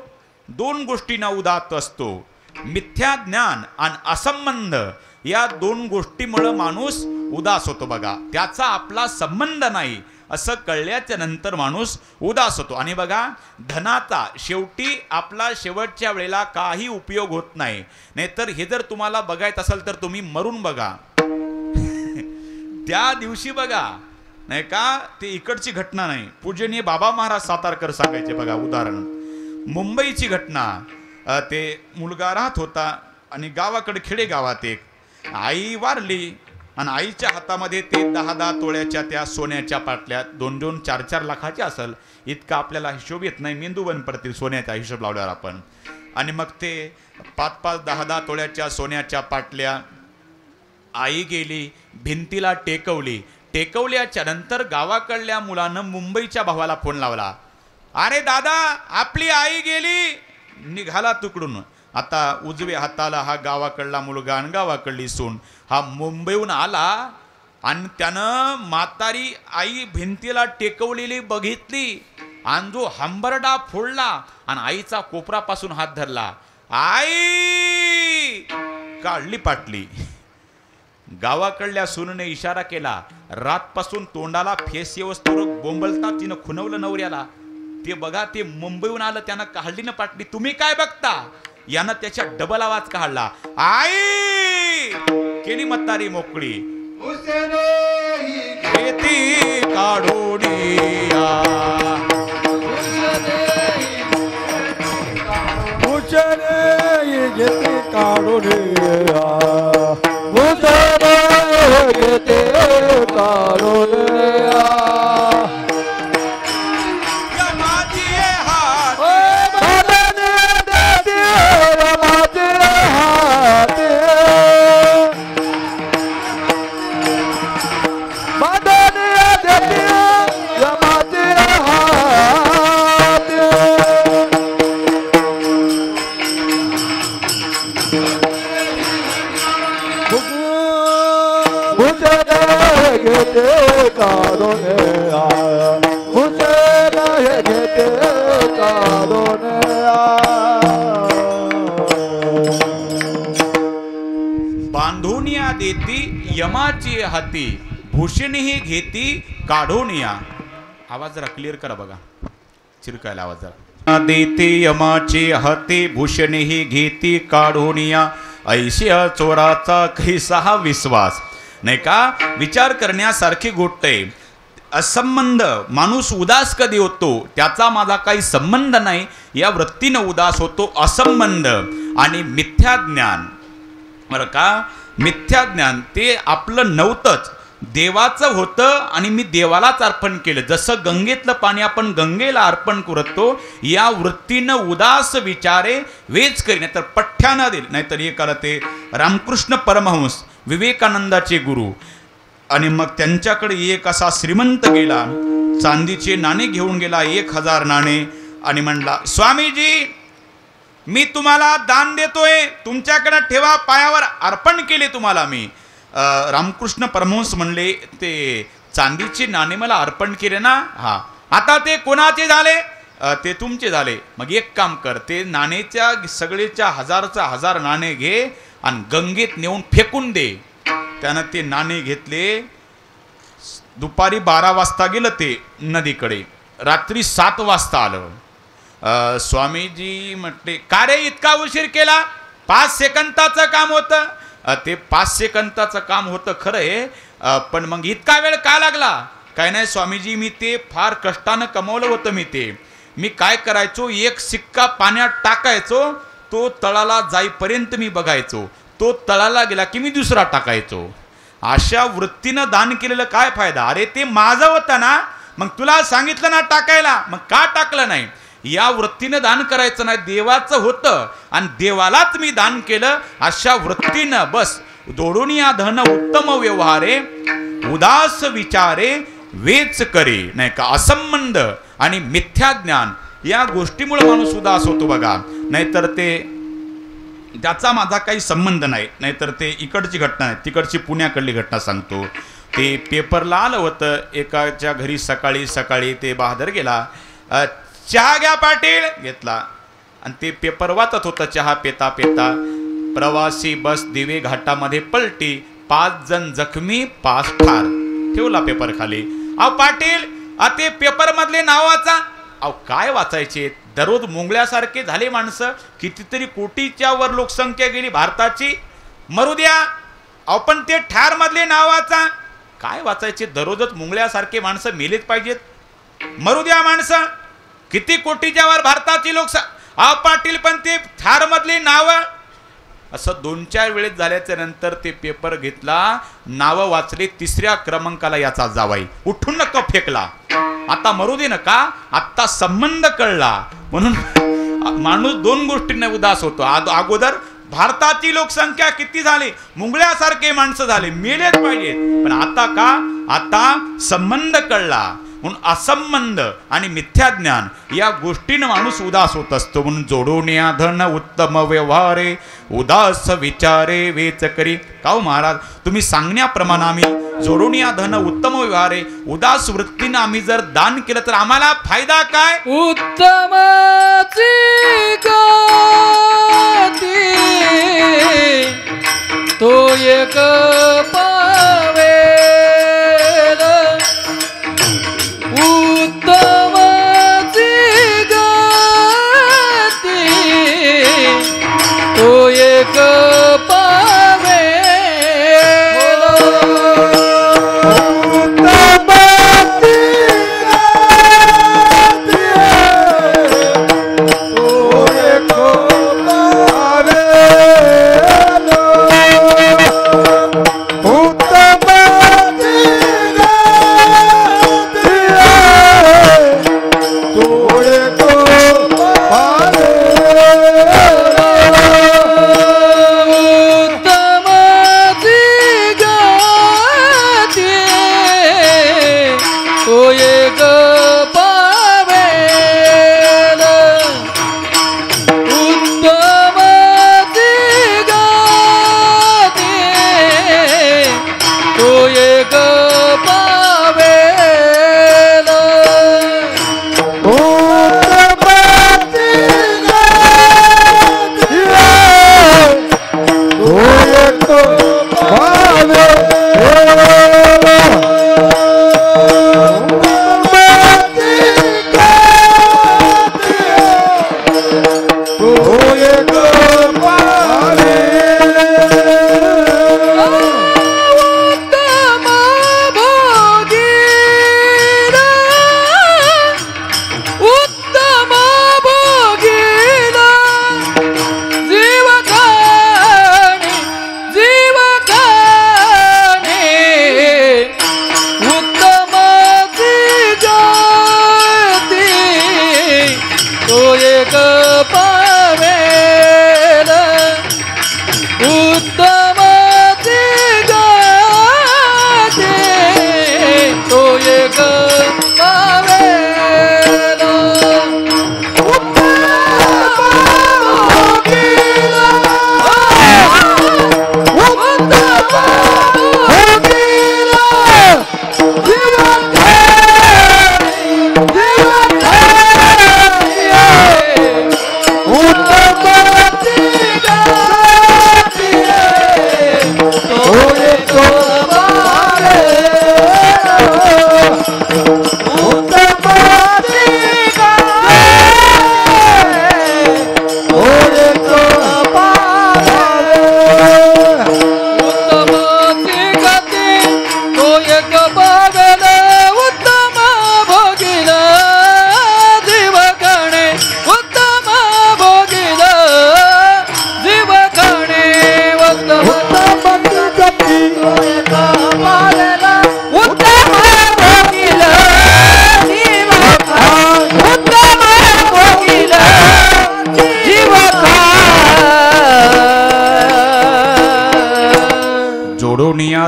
2 गोष्टींना उदात असतो. मिथ्या ज्ञान आणि असंबंध या 2 गोष्टीमुळे माणूस उदास होतो बघा. त्याचा आपला संबंध नाही असं कळल्याच्या नंतर माणूस उदास होतो. आणि बघा, धनाचा शेवटी आपला शेवटच्या वेळेला काही उपयोग होत नाही. नाहीतर हे जर तुम्हाला बघायचं असेल तर तुम्ही मरून बघा. त्या दिवशी बघा नाही का, ते इकडची घटना नाही. पूजनीय बाबा महाराज सातारकर सांगायचे बघा उदाहरण. मुंबईची घटना. ते मुलगा राहत होता आणि गावाकडे खेडेगावात एक आई वारली आणि आईच्या हातामध्ये ते 10-10 तोळ्याच्या त्या सोन्याच्या पाटल्या 2-2, 4-4 लाखाच्या असेल, इतका आपल्याला हिशोब येत नाही, मेंदू बंद पडतील सोन्याचा हिशोब लावल्यावर आपण. आणि मग ते 5-5, 10-10 तोळ्याच्या सोन्याच्या पाटल्या आई गेली, भिंतीला टेकवली. टेकवल्याच्या नंतर गावाकडल्या मुलानं मुंबईच्या भावाला फोन लावला, अरे दादा आपली आई गेली. निघाला तुकडून. आता उजव्या हाताला हा गावाकडला मुलगा आणि गावाकडली सून. हा मुंबईहून आला आणि त्यानं म्हातारी आई भिंतीला टेकवलेली बघितली आणि जो हंबरडा फोडला आणि आईचा कोपरापासून हात धरला. आई काढली पाटली. गावाकडल्या सूनने इशारा केला, रातपासून तोंडाला फेस येवस्तोर बोंबलता तिनं खुनवलं नवऱ्याला. ते बघा, ते मुंबईहून आलं, त्यानं काढली ना पाटली. तुम्ही काय बघता? यानं त्याच्या डबल आवाज काढला, आई. केली म्हातारी मोकळी. घेती काढून घेते काढून घेते काढून बांधून या देती यमाची हाती, भूषणही घेती काढून या. आवाज जरा क्लिअर करा बघा, चिरकायला आवाज जरा. देती यमाची हाती, भूषणही घेती काढून या. ऐशिया चोराचा कैसा विश्वास. नाही का, विचार करण्यासारखी गोष्ट आहे. असंबंध माणूस उदास कधी होतो, त्याचा माझा काही संबंध नाही या वृत्तीनं उदास होतो. असंबंध आणि मिथ्या ज्ञान, बरं का, मिथ्या ज्ञान ते आपलं नव्हतंच, देवाचं होतं आणि मी देवालाच अर्पण केलं. जसं गंगेतलं पाणी आपण गंगेला अर्पण करतो, या वृत्तीनं उदास विचारे वेच करी, नाहीतर पठ्ठ्यानं देईल. नाहीतर हे करते रामकृष्ण परमहंस विवेकानंदाचे गुरु. आणि मग त्यांच्याकडे एक असा श्रीमंत गेला, चांदीचे नाणे घेऊन गेला, 1000 नाणे, आणि म्हणला, स्वामीजी मी तुम्हाला दान देतोय, तुमच्याकडे ठेवा, पायावर अर्पण केले तुम्हाला मी. रामकृष्ण परमहंस म्हणले, ते चांदीचे नाणे मला अर्पण केले ना, हा, आता ते कोणाचे झाले? ते तुमचे झाले. मग एक काम कर, ते नाणेच्या सगळेच्या 1000 नाणे घे आणि गंगेत नेऊन फेकून दे. त्यानं ते नाणे घेतले. दुपारी 12 वाजता गेलं ते नदीकडे, रात्री 7 वाजता आलं. स्वामीजी म्हटले, का रे इतका उशीर केला? 5 सेकंदाचं काम होतं. ते 5 सेकंदाचं काम होतं खरं आहे, पण मग इतका वेळ का लागला? काय नाही स्वामीजी, मी ते फार कष्टानं कमवलं होतं. मी काय करायचो, एक सिक्का पाण्यात टाकायचो, तो तळाला जाईपर्यंत मी बघायचो, तो तळाला गेला की मी दुसरा टाकायचो. अशा वृत्तीनं दान केलेलं काय फायदा? अरे ते माझं होतं ना, मग तुला सांगितलं ना टाकायला, मग का टाकलं नाही? या वृत्तीनं दान करायचं नाही, देवाचं होतं आणि देवालाच मी दान केलं, अशा वृत्तीनं बस. जोडून या धन उत्तम व्यवहारे, उदास विचारे वेच करे. नाही का, असंबंध आणि मिथ्या ज्ञान या गोष्टीमुळे माणूस उदास होतो बघा. नाहीतर ते त्याचा माझा काही संबंध नाही. नाहीतर ते इकडची घटना नाही, तिकडची पुण्याकडली घटना सांगतो. ते पेपरला आलं होतं, एकाच्या घरी सकाळी सकाळी ते बहादर गेला, चहा घ्या पाटील, घेतला आणि ते पेपर वाचत होतं. चहा पेता पेता, प्रवासी बस दिवे घाटामध्ये पलटी, 5 जण जखमी, 5 ठार. ठेवला पेपर खाली. अहो पाटील, ते पेपर मधले नाव वाचा. अहो काय वाचायचे, दररोज मुंगळ्यासारखे झाले माणसं. कितीतरी कोटीच्या वर लोकसंख्या गेली भारताची, मरू द्या. अहो पण ते ठार मधले नाव वाचा. काय वाचायचे? दररोजच मुंगळ्यासारखे माणसं मेलेच पाहिजेत? मरू द्या माणसं. किती कोटीच्या वर भारताची लोकसंख्या. पाटील पण ते थार मधली नावं. असं 2-4 वेळेस झाल्याच्या नंतर ते पेपर घेतला, नावं वाचली, 3ऱ्या क्रमांकाला याचा जावाई. उठून नका फेकला. आता मरू दे नका, आता संबंध कळला म्हणून माणूस 2 गोष्टींना उदास होतो. अगोदर भारताची लोकसंख्या किती झाली, मुंगळ्यासारखे माणसं झाले, मेलेच पाहिजेत. पण आता का? आता संबंध कळला म्हणून असंबंध आणि मिथ्याज्ञान या गोष्टीनं माणूस उदास होत असतो. म्हणून जोडोन्या धन उत्तम व्यवहारे उदास विचारे वेच करी. का हो महाराज, तुम्ही सांगण्याप्रमाणे आम्ही जोडोन्या धन उत्तम व्यवहारे उदास वृत्तीनं आम्ही जर दान केलं तर आम्हाला फायदा काय? उत्तमाची गती तो एक पावेल. उत्तमाची गती तो एक पावेल.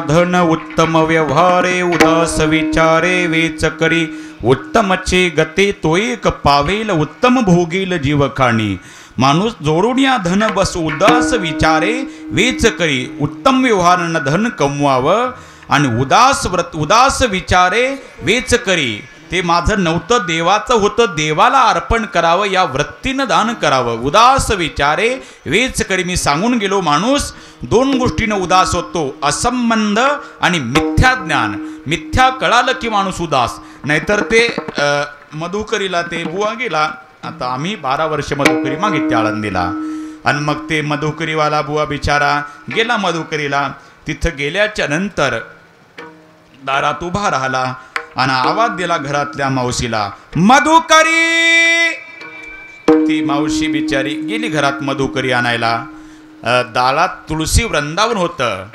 धन उत्तम व्यवहारे उदास विचारे वेच करी. उत्तमचे गते तो एक पावेल उत्तम भोगील जीवखाणी. माणूस जोडून या धन बस उदास विचारे वेच करी. उत्तम व्यवहारानं धन कमवावं आणि उदास विचारे वेच करी. ते माझं नव्हतं, देवाचं होतं, देवाला अर्पण करावं या वृत्तीनं दान करावं. उदास विचारे वेच करी. मी सांगून गेलो, माणूस 2 गोष्टीनं उदास होतो, असंबंध आणि मिथ्या ज्ञान. मिथ्या कळालं की माणूस उदास. नाहीतर ते मधुकरीला ते बुवा गेला. आता आम्ही 12 वर्ष मधुकरी मागितली आळंदीला. आणि मग ते मधुकरीवाला बुवा बिचारा गेला मधुकरीला. तिथं गेल्याच्या नंतर दारात उभा राहिला आणि आवाज दिला घरातल्या मावशीला, मधुकरी. ती मावशी बिचारी गेली घरात मधुकरी आणायला. दारात तुळशी वृंदावन होतं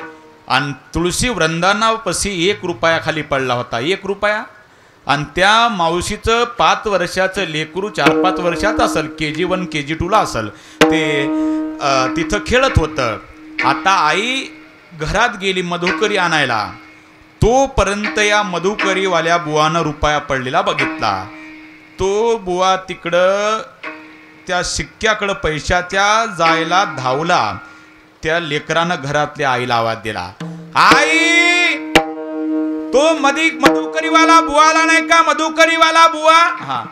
आणि तुळशी वृंदावनापाशी 1 रुपया खाली पडला होता. 1 रुपया. आणि त्या मावशीचं 5 वर्षाचं लेकरू 4-5 वर्षाचं असेल, KG1 KG2ला असेल, ते तिथं खेळत होतं. आता आई घरात गेली मधुकरी आणायला. तोपर्यंत या मधुकरीवाल्या बुवानं रुपया पडलेला बघितला. तो बुवा तिकडं त्या शिक्क्याकडं पैशाच्या जायला धावला. त्या लेकरानं घरातल्या आईला आवाज दिला, आई, तो मधुकरीवाला बुवाला नाही का, मधुकरीवाला बुवा, हा,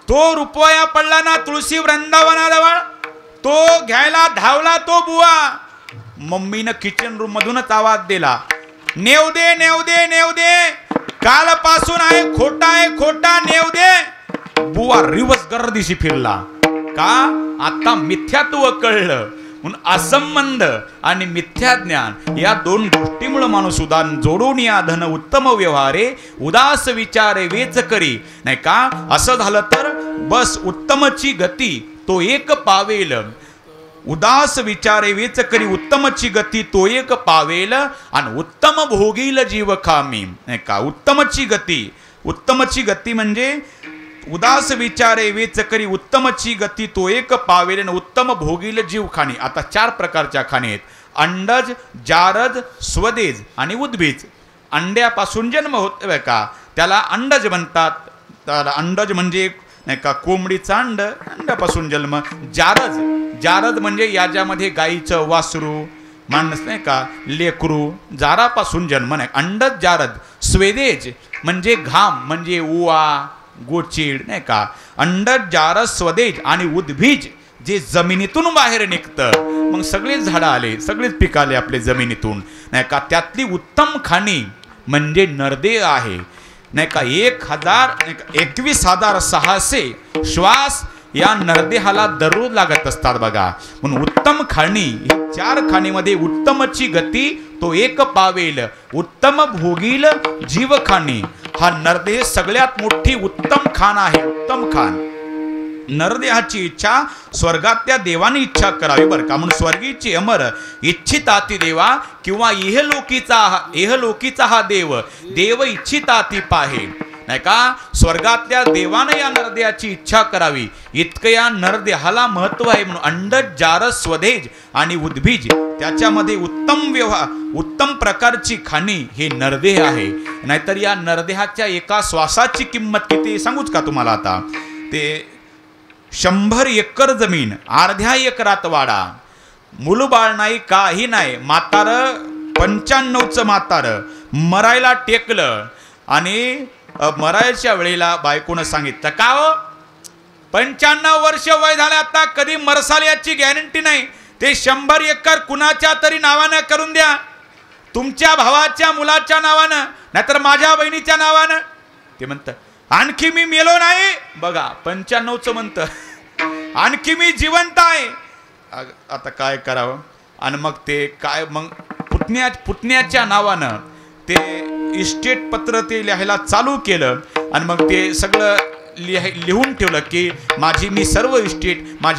तो रुपया पडला ना तुळशी वृंदावनाजवळ, तो घ्यायला धावला तो बुवा. मम्मीनं किचन रूम मधूनच आवाज दिला, नेव दे, नेव दे, नेव दे, कालपासून आहे खोटा, आहे खोटा, नेव दे. बुवा रिवर्स गर्दीशी फिरला. का? आता मिथ्यात्व कळलं. म्हणून असंबंध आणि मिथ्या ज्ञान या 2 गोष्टीमुळे माणूस उदान जोडून या धन उत्तम व्यवहारे उदास विचारे वेच करी. नाही का? असं झालं तर बस उत्तमची गती तो एक पावेल. उदास विचारे वेच करी उत्तमची गती तो एक पावेल आणि उत्तम भोगील जीव खामी. नाही का? उत्तमची गती म्हणजे उदास विचारे वेच करी उत्तमची गती तो एक पावेल आणि उत्तम भोगील जीव खाणी. आता 4 प्रकारच्या खाणी आहेत: अंडज, जारज, स्वदेज आणि उद्भिज. अंड्यापासून जन्म होत का त्याला अंडज म्हणतात. त्याला अंडज म्हणजे नाही का कोंबडीचा अंड, अंड्यापासून जन्म. जारज म्हणजे याच्यामध्ये गाईचं वासरू, माणूस नाही का लेकरू, जारापासून जन्म नाही, अंडज जारद. स्वेदेज म्हणजे घाम, म्हणजे उवा गोचीड नाही का. अंडज, जारस, स्वदेज आणि उद्भिज जे जमिनीतून बाहेर निघतं. मग सगळेच झाडं आले, सगळेच पिकाले आपले जमिनीतून नाही का. त्यातली उत्तम खाणी म्हणजे नरदेह आहे नाही का. 21,600 श्वास या नरदेहाला दररोज लागत असतात बघा. म्हणून उत्तम खाणी, 4 खाणीमध्ये उत्तमची गती तो एक पावेल, उत्तम भोगील जीव खाणी. हा नरदेह सगळ्यात मोठी उत्तम खान आहे. उत्तम खान. नरदेहाची इच्छा स्वर्गातल्या देवाने इच्छा करावी बरं का. म्हणून स्वर्गीची अमर इच्छिताती देवा किंवा इहलोकीचा हा देव इच्छिताती पाहे नाही का. स्वर्गातल्या देवानं या नरदेहाची इच्छा करावी इतकं या नरदेहाला महत्व आहे. म्हणून अंडज, जारस, स्वदेज आणि उद्भिज त्याच्यामध्ये उत्तम प्रकारची खाणी हे नरदेह आहे. नाहीतर या नरदेहाच्या एका श्वासाची किंमत किती सांगूच का तुम्हाला. आता ते 100 एकर जमीन, अर्ध्या एकरात वाडा, मुलबाळ नाही, काही नाही, म्हातार 95चं म्हातार मरायला टेकलं आणि मरायच्या वेळेला बायकोनं सांगितलं, का हो 95 वर्ष वय झाले आता, कधी मरसाल याची गॅरंटी नाही. ते 100 एकर कुणाच्या तरी नावानं करून द्या, तुमच्या भावाच्या मुलाच्या नावानं, नाहीतर माझ्या बहिणीच्या नावानं. ते म्हणतं आणखी मी मेलो नाही. बघा 95चं म्हणतं, आणखी मी जिवंत आहे. आता काय करावं. आणि मग ते काय, मग पुतण्याच्या नावानं ते इस्टेट पत्र ते लिहायला चालू केलं. आणि मग ते सगळं लिहून ठेवलं की मी सर्व इस्टेट मी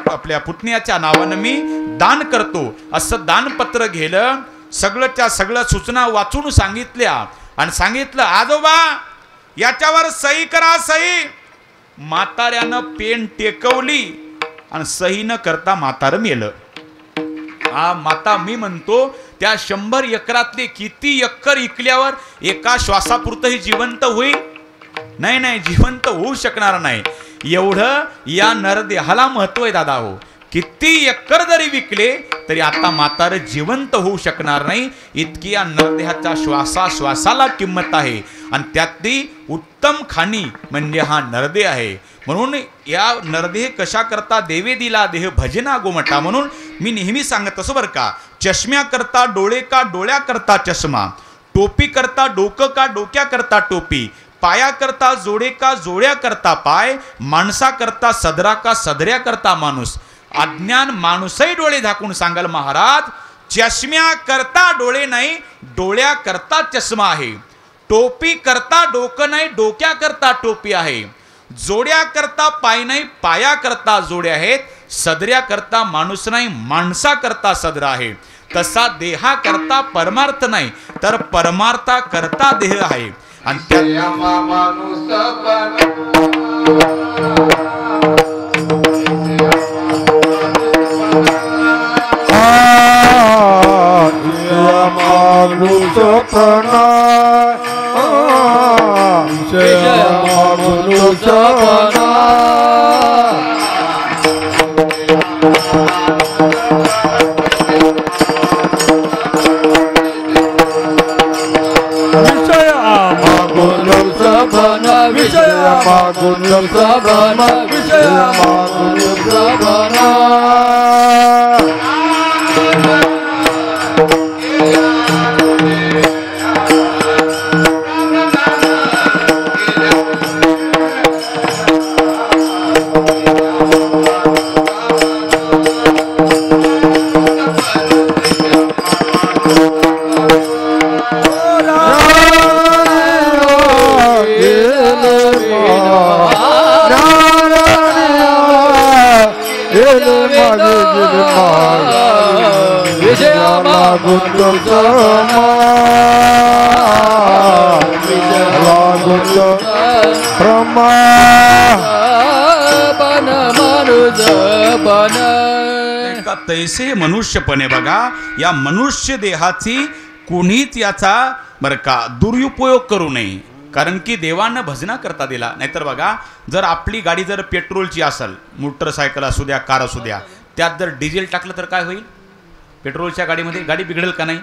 आपल्या पुतण्याच्या नावानं मी दान करतो. असं दानपत्र घेलं. सगळं सूचना वाचून सांगितल्या आणि सांगितलं, आजोबा याच्यावर सही करा, सही. म्हाताऱ्यानं पेन टेकवली आणि सही न करता म्हातारं मेलं. माता मी म्हणतो त्या 100 एकरातले किती एकर इकल्यावर एका श्वासापुरतही जिवंत होईल? नाही, जिवंत होऊ शकणार नाही. एवढं या नरदेहाला महत्व आहे दादा हो. किती एकर जरी विकले तरी आता म्हातारं जिवंत होऊ शकणार नाही. इतकी या नरदेहाच्या श्वासाला किंमत आहे. आणि त्यातली उत्तम खाणी म्हणजे हा नरदेह आहे. म्हणून या नरदेह कशा करता देवे दिला देह भजना गोमटा. म्हणून मी नेहमी सांगत असो बरं का, चष्म्या करता डोळे का डोळ्या करता चष्मा, टोपी करता डोकं का डोक्या करता टोपी, पाया करता जोडे का जोड्या करता पाय, माणसा करता सदरा का सदऱ्या करता माणूस. अज्ञान माणूसही डोळे झाकून सांगाल महाराज, चष्म्या करता डोळे नाही, डोळ्या करता चष्मा आहे. टोपी करता डोकं नाही, डोक्या करता टोपी आहे. जोड्या करता पाय नाही, पाया करता जोड्या आहेत. सदऱ्या करता माणूस नाही, माणसा करता सदरा आहे. तसा देहा करता परमार्थ नाही, तर परमार्था करता देह आहे. आणि तैसे मनुष्यपणे बघा, या मनुष्य देहाची कोणीच याचा बरं का दुरुपयोग करू नये. कारण की देवानं भजना करता दिला. नाहीतर बघा, जर आपली गाडी जर पेट्रोलची असेल, मोटरसायकल असू द्या, कार असू द्या, त्यात जर डिझेल टाकलं तर काय होईल? पेट्रोलच्या गाडीमध्ये गाडी बिघडेल का नाही?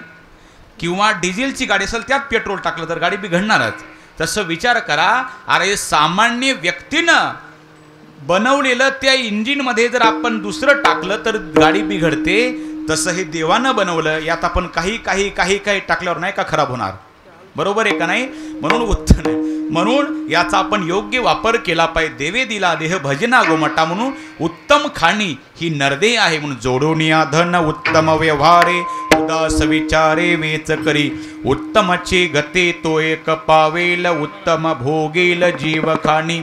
किंवा डिझेलची गाडी असेल त्यात पेट्रोल टाकलं तर गाडी बिघडणारच. तसं विचार करा, अरे सामान्य व्यक्तीनं बनवलेलं त्या इंजिनमध्ये जर आपण दुसरं टाकलं तर गाडी बिघडते. तसं हे देवानं बनवलं, यात आपण काही काही काही काही टाकल्यावर नाही का खराब होणार? बरोबर आहे का नाही? म्हणून उत्तम आहे. म्हणून याचा आपण योग्य वापर केला पाहिजे. देवे दिला देह भजना गोमटा, म्हणून उत्तम खाणी ही नरदे आहे. म्हणून जोडोनिया धन उत्तम व्यवहारे, उदास विचारे वेच करी. उत्तमचे गते तो एक पावेल, उत्तम भोगेल जीव खाणी.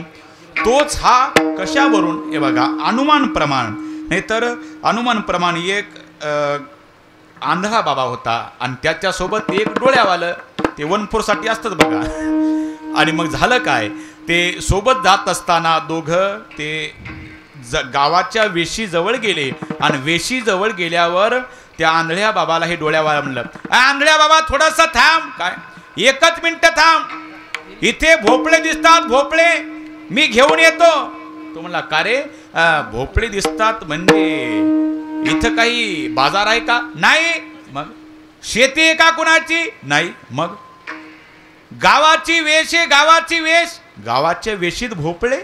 तोच हा कशावरून? हे बघा, अनुमान प्रमाण. नाहीतर अनुमान प्रमाण एक आंधळा बाबा होता आणि त्याच्यासोबत एक डोळ्यावालं, ते 1-4साठी असतात बघा. आणि मग झालं काय, ते सोबत जात असताना दोघं ते गावाच्या वेशीजवळ गेले. आणि वेशीजवळ गेल्यावर त्या आंधळ्या बाबाला हे डोळ्यावाला म्हणलं, आंधळ्या बाबा थोडंसं थांब. काय? 1 मिनिट थांब, इथे भोपळे दिसतात, भोपळे मी घेऊन येतो. तो म्हणला, का रे भोपळे दिसतात म्हणजे इथं काही बाजार आहे का? नाही. मग शेती आहे का कुणाची? नाही. मग गावाची वेश आहे, गावाची वेश. गावाच्या वेशीत भोपळे?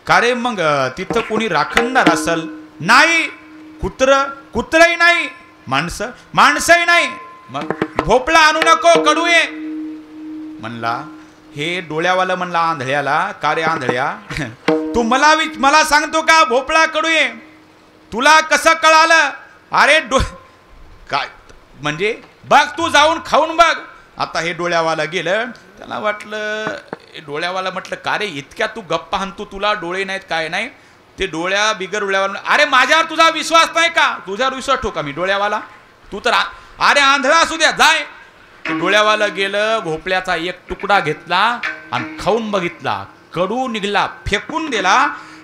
का रे मग तिथं कोणी राखणदार असल? नाही. कुत्रही नाही. माणसंही नाही. मग भोपळा आणू नको, कडू आहे म्हणला. हे डोळ्यावाला म्हणला आंधळ्याला, का रे आंधळ्या, तू मला सांगतो का भोपळा कडू आहे? तुला कसं कळालं? अरे काय म्हणजे बघ, तू जाऊन खाऊन बघ. आता हे डोळ्यावाला गेलं. त्याला वाटलं, डोळ्यावाला म्हटलं, का रे इतक्या तू गप्पा हाणतो, तुला डोळे नाहीत काय नाही? ते बिगर डोळ्यावाला, अरे माझ्यावर तुझा विश्वास नाही का? तुझ्यावर विश्वास ठेवू का मी डोळ्यावाला? तू तर अरे आंधळा असू द्या, जाय. डोळ्यावाला गेलं, भोपळ्याचा एक तुकडा घेतला आणि खाऊन बघितला. कडू निघला, फेकून दिला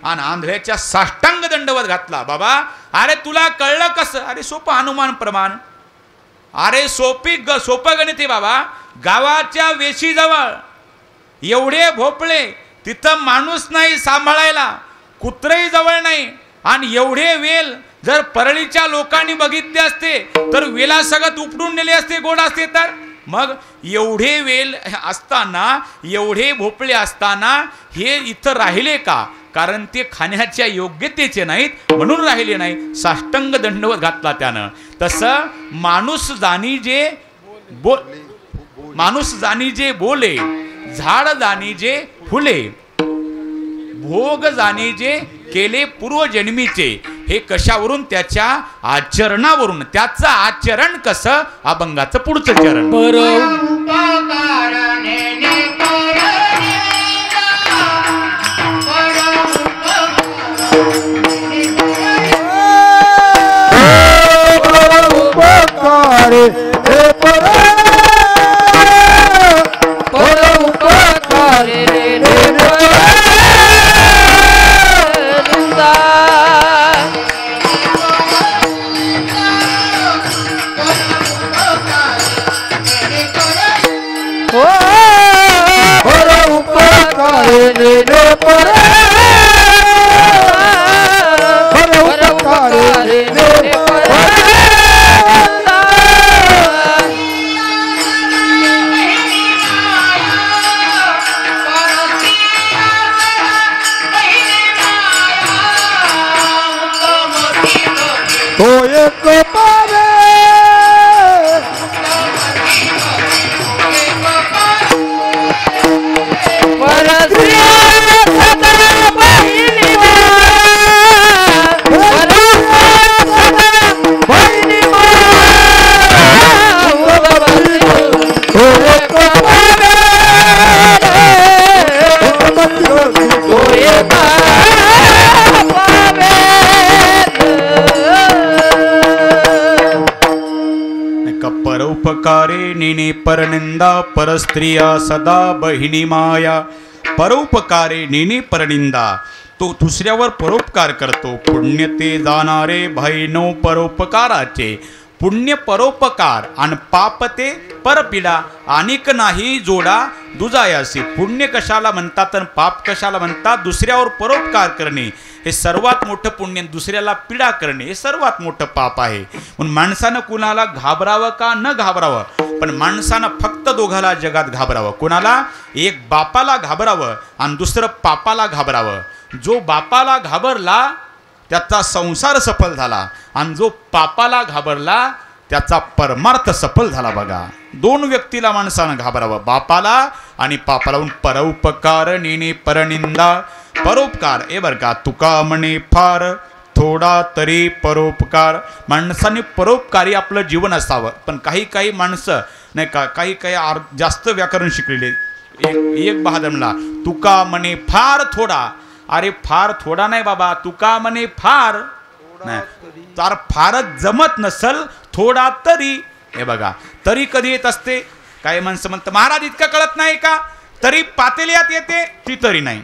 आणि आंधळ्याच्या साष्टांग दंडवत घातला. बाबा, अरे तुला कळलं कसं? अरे सोपं अनुमान प्रमाण. अरे सोपं गणित आहे बाबा. गावाच्या वेशीजवळ एवढे भोपळे, तिथं माणूस नाही सांभाळायला, कुत्रही जवळ नाही. आणि एवढे वेल जर परळीच्या लोकांनी बघितले असते तर वेलासगत उपडून नेले असते, गोड असते. तर मग एवढे वेल असताना, एवढे भोपळे असताना हे इथं राहिले का? कारण ते खाण्याच्या योग्यतेचे नाहीत म्हणून राहिले नाही. साष्टांग दंडवत घातला त्यानं. तसं माणूस जाणी जे बोले, झाड जाणी जे फुले, भोग जाणी जे केले पूर्वजन्मीचे. हे कशावरून? त्याच्या आचरणावरून. त्याचं आचरण कसं? अभंगाचं पुढचं चरण. परोपकारे नेने परनिंदा परस्त्रिया सदा बहिणी माया. परोपकारे नेने परनिंदा, तो दुसऱ्यावर परोपकार करतो. पुण्य ते जाणारे भैनो परोपकाराचे. पुण्य परोपकार आणि पाप ते परपिडा. अनेक नाही जोडा दुजायासी. पुण्य कशाला म्हणतात आणि पाप कशाला म्हणतात? दुसऱ्यावर परोपकार करणे हे सर्वात मोठं पुण्य. दुसऱ्याला पीडा करणे हे सर्वात मोठं पाप आहे. म्हणून माणसानं कुणाला घाबरावं का न घाबरावं? पण माणसानं फक्त दोघाला जगात घाबरावं. कुणाला? एक बापाला घाबरावं आणि दुसरं पापाला घाबरावं. जो बापाला घाबरला त्याचा संसार सफल झाला आणि जो पापाला घाबरला त्याचा परमार्थ सफल झाला. बघा, दोन व्यक्तीला माणसानं घाबरावं, बापाला आणि पापाला. परोपकार नेणे परनिंदा. परोपकार हे बरं का, तुका म्हणे फार थोडा तरी परोपकार. माणसाने परोपकारी आपलं जीवन असावं. पण काही माणसं नाही का, काही जास्त व्याकरण शिकलेले. एक बहादरला तुका म्हणे फार थोडा. अरे फार थोडा नाही बाबा, तुका म्हणे फार नाही. तर फारच जमत नसल, थोडा तरी. हे बघा, तरी कधी येत असते? काही माणसं म्हणतात महाराज इतकं कळत नाही का? तरी पातेल्यात येते ती तरी नाही.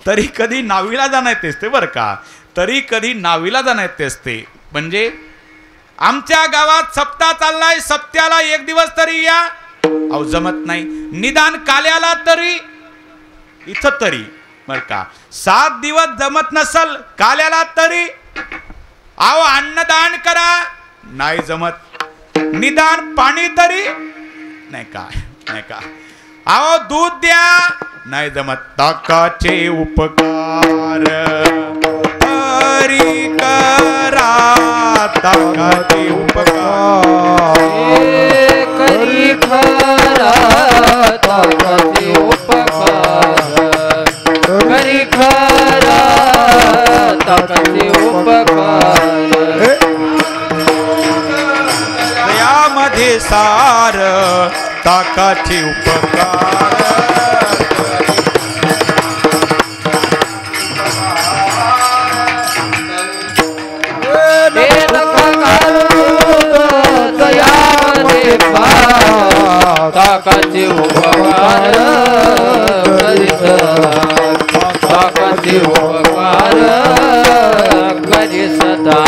तरी कधी नावीला जाणं येते असते बरं का. तरी कधी नावीला जाणं येते असते. म्हणजे आमच्या गावात सप्ताह चाललाय, सप्त्याला एक दिवस तरी या. अहो जमत नाही. निदान काल्याला तरी, इथं तरी बर का. 7 दिवस जमत नसल, काल्याला तरी. अहो अन्नदान करा, नाही जमत. निदान पाणी तरी नाही का, नाही का. अहो दूध द्या, नाही जमत. ताकाचे उपकार हरी करा. ताकाचे उपकार करी खरा. ताकाचे उपकार करी खरा. ताकाचे उपकार दयामध्ये सार. ताकाचे उपकार ताकाचे उपकार करीत. ताकाचे उपकार करी सदा.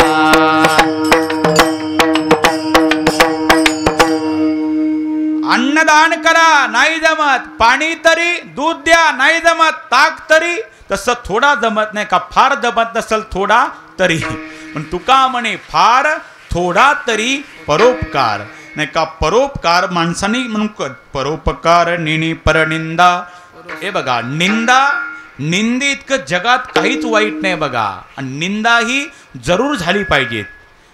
अन्नदान करा, नाही जमत. पाणी तरी, दूध द्या, नाही जमत. ताक तरी, तसं थोडा जमत नाही का. फार जमत नसल, थोडा तरी. पण तुका म्हणे फार थोडा तरी परोपकार नाही का. परोपकार माणसाने म्हणून परोपकार नेणे परनिंदा. हे बघा, निंदा, निंदे इतकं जगात काहीच वाईट नाही बघा. आणि निंदा ही जरूर झाली पाहिजे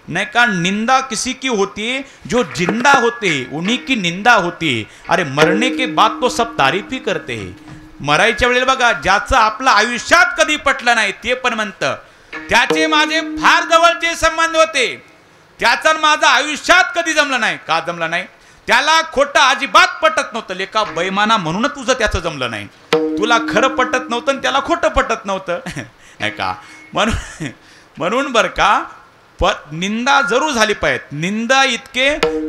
नहीं का. निंदा किसी की होती है जो जिंदा होते हैं, उन्हीं की निंदा होती है. अरे मरने के बाद तो सब तारीफ ही करते हैं. मरायच्या वेळेला बघा, ज्याचं आपलं आयुष्यात कधी पटलं नाही ते पण म्हणतं, त्याचे माझे फार जवळचे संबंध होते. त्याचं माझं आयुष्यात कधी जमलं नाही. का जमलं नाही? त्याला खोटं अजिबात पटत नव्हतं. लेका बैमाना म्हणून तुझं त्याचं जमलं नाही. तुला खरं पटत नव्हतं आणि त्याला खोटं पटत नव्हतं. नाही का? म्हणून बरं का, निंदा जरूर झाली पाहिजे.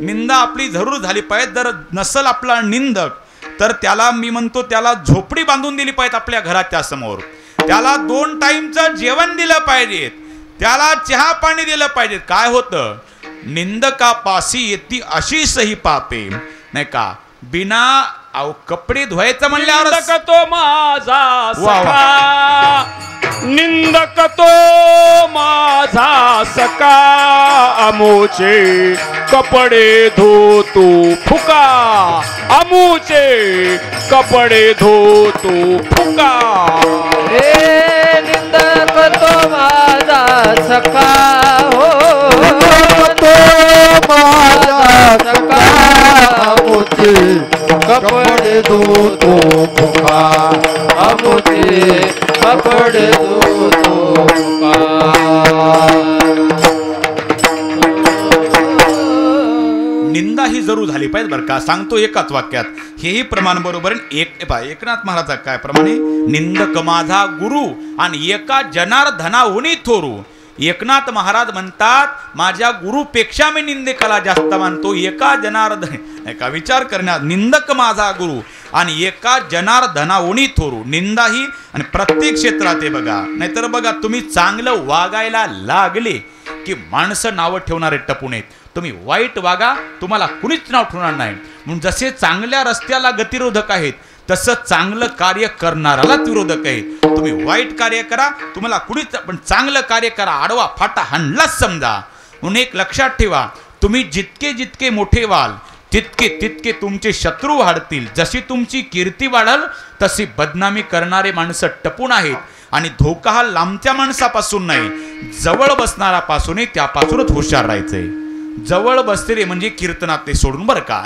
निंदा आपली जरूर झाली पाहिजे. जर नसल आपला निंदक तर त्याला मी म्हणतो त्याला झोपडी बांधून दिली पाहिजे आपल्या घराच्या समोर. त्याला 2 टाईमचं जेवण दिलं पाहिजे. त्याला चहा पाणी दिलं पाहिजे. काय होतं? निंदकापासी येती अशी सही पापे. नाही का? बिना कपडे धुवायचं म्हणल्यावर तो माझा सखा, निंदक तो माझा सखा, अमुचे कपडे धो तू फुका, अमुचे कपडे धो तू फुका. हे निंदक तो माझा सखा, हो तो माझा सखा, अमुचे कपडे धो तू फुका, अमुचे कपडे धो तू फुका. निंदा ही जरूर झाली पाहिजे बरं का. सांगतो एकाच वाक्यात. हेही प्रमाण बरोबर आहे. एकनाथ महाराज काय प्रमाणे? निंदक माझा गुरु आणि एका जनार्दनाहुनी थोरू. एकनाथ महाराज म्हणतात माझ्या गुरुपेक्षा मी निंदकाला जास्त मानतो. एका जनार्दन एका विचार करण्यात निंदक माझा गुरु आणि एका जनार्दनाहुनी थोरू. निंदा ही आणि प्रत्येक क्षेत्रात आहे बघा. नाहीतर बघा तुम्ही चांगलं वागायला लागले की माणसं नावं ठेवणारे टपून आहेत. तुम्ही वाईट वागा, तुम्हाला कुणीच नाव ठेवणार नाही. म्हणून जसे चांगल्या रस्त्याला गतिरोधक आहेत तसं चांगलं कार्य करणारालाच विरोधक आहे. तुम्ही वाईट कार्य करा, तुम्हाला कुणीच, पण चांगलं कार्य करा, आडवा फाटा हाणलाच समजा. म्हणून एक लक्षात ठेवा, तुम्ही जितके मोठे व्हाल तितके तुमचे शत्रू वाढतील. जशी तुमची कीर्ती वाढल तशी बदनामी करणारे माणसं टपून आहेत. आणि धोका हा लांबच्या माणसापासून नाही, जवळ बसणारापासूनही त्यापासूनच हुशार राहायचंय. जवळ बसलेले म्हणजे कीर्तनातले सोडून बरं का.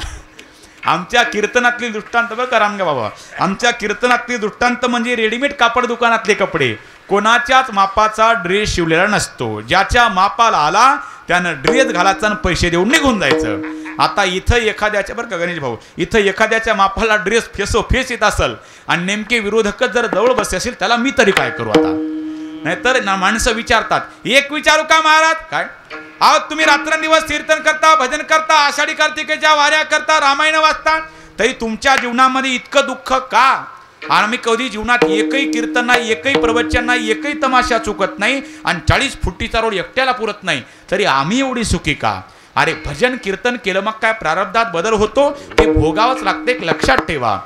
आमच्या कीर्तनातली दृष्टांत बरं का रामगा बाबा, आमच्या कीर्तनातली दृष्टांत म्हणजे रेडीमेड कापड दुकानातले कपडे. कोणाच्याच मापाचा ड्रेस शिवलेला नसतो. ज्याच्या मापाला आला त्यानं ड्रेस घालायचा आणि पैसे देऊन निघून जायचं. आता इथं एखाद्याच्या बरं का गणेश भाऊ, इथं एखाद्याच्या मापाला ड्रेस फेस येत असेल आणि नेमके विरोधकच जर जवळ बसले असेल त्याला मी तरी काय करू आता. नाहीतर ना माणसं विचारतात, एक विचारू का महाराज? काय अहो तुम्ही रात्रंदिवस कीर्तन करता, भजन करता, आषाढी कार्तिकेच्या वाऱ्या करता, रामायण वाचता, तरी तुमच्या जीवनामध्ये इतकं दुःख का? आम्ही कधी जीवनात एकही कीर्तन नाही, एकही प्रवचन नाही, एकही तमाशा चुकत नाही आणि 40 फुटीचा रोड एकट्याला पुरत नाही, तरी आम्ही एवढी सुखी का? अरे भजन कीर्तन केलं मग काय प्रारब्धात बदल होतो, ते भोगावंच लागते. एक लक्षात ठेवा,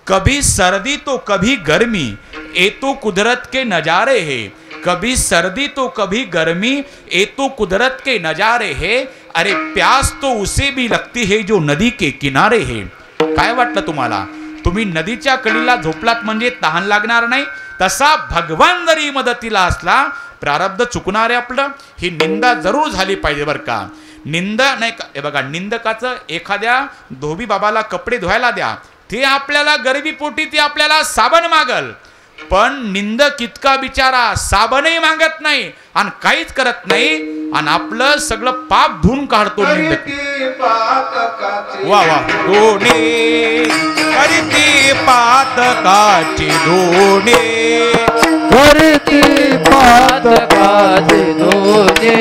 कभी सर्दी तो कभी गर्मी, ये तो कुदरत के नजारे है. कभी सर्दी तो कभी गर्मी, ये तो कुदरत के नजारे है. अरे प्यास तो उसे भी लगती है जो नदी के किनारे है. काय वाटलं तुम्हाला? तुम्ही नदीच्या कडीला झोपलात म्हणजे तहान लागणार नाही. तसा भगवान जरी मदतीला असला, प्रारब्ध चुकणार आहे आपलं. ही निंदा जरूर झाली पाहिजे बरं का. निंदा नाही का, हे बघा, निंदकाचं एखाद्या धोबी बाबाला कपडे धुवायला द्या, ते आपल्याला गरिबी पोटी ते आपल्याला साबण मागल. पण निंदक इतका बिचारा साबणही मागत नाही आणि काहीच करत नाही आणि आपलं सगळं पाप धुवून काढतो निंदक. वा वा. धोणे करती पातकाची धोणे, करती पातकाची धोणे,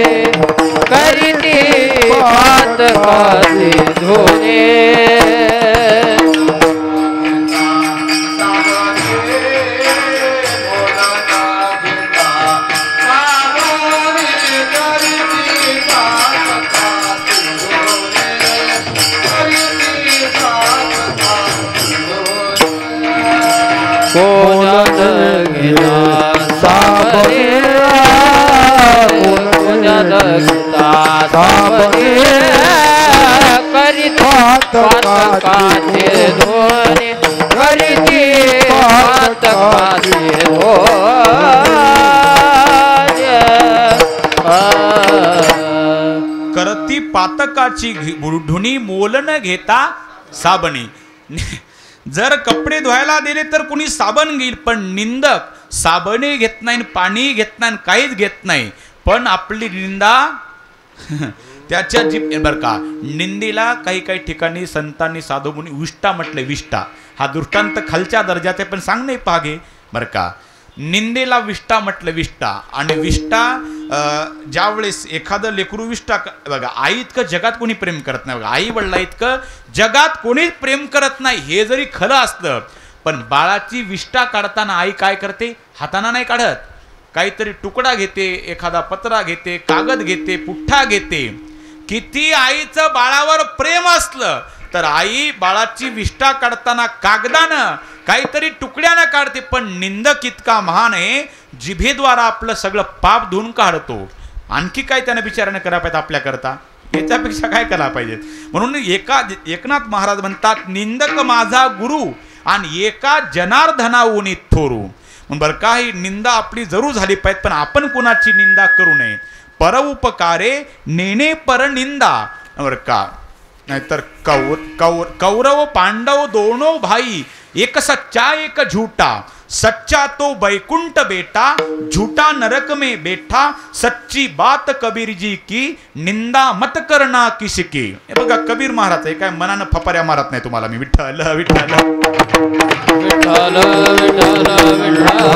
करती पातकाची धोणे. करती पातकाची धुनी मोल न घेता साबणी. जर कपडे धुवायला दिले तर कुणी साबण घेईल, पण निंदक साबणे घेत नाही, पाणी घेत नाही, काहीच घेत नाही. पण आपली निंदा त्याच्या जी बरं का, निंदीला काही काही ठिकाणी संतांनी साधू मुनी विष्टा म्हटले. विष्टा हा दृष्टांत खालच्या दर्जाचे पण सांग नाही पागे बरं का. निंदेला विष्टा म्हटलं. विष्टा आणि विष्टा ज्यावेळेस एखादं लेकरू विष्टा बघा, आई इतकं जगात कोणी प्रेम करत नाही बघा. आई वडिला इतकं जगात कोणीच प्रेम करत नाही. हे जरी खरं असतं पण बाळाची विष्टा काढताना आई काय करते? हाताना नाही काढत, काहीतरी तुकडा घेते, एखादा पत्रा घेते, कागद घेते, पुठ्ठा घेते. किती आईचं बाळावर प्रेम असलं तर आई बाळाची विष्टा काढताना कागदानं काहीतरी तुकड्यानं काढते. पण निंदक इतका महान आहे, जिभेद्वारा आपलं सगळं पाप धुवून काढतो. आणखी काय त्यानं विचारानं करायला पाहिजे आपल्याकरता? याच्यापेक्षा काय करायला पाहिजे? म्हणून एकनाथ महाराज म्हणतात, निंदक माझा गुरु आणि एका जनार्दनाऊनी थोरू. म्हणून बरं का, ही निंदा आपली जरूर झाली पाहिजे, पण आपण कुणाची निंदा करू नये. परउपकारे नेणे पर निंदा बरं का. नाहीतर कौरव पांडव दोनों भाई, एक सच्चा एक झूठा. सच्चा तो बैकुंठ बेटा, झूठा नरक में बैठा. सच्ची बात कबीर जी की, निंदा मत करना किसकी. हे बघा कबीर महाराज, हे काय मनानं फपाऱ्या मारत नाही तुम्हाला मी. विठ्ठल विठ्ठल विठ्ठल विठ्ठल विठ्ठल.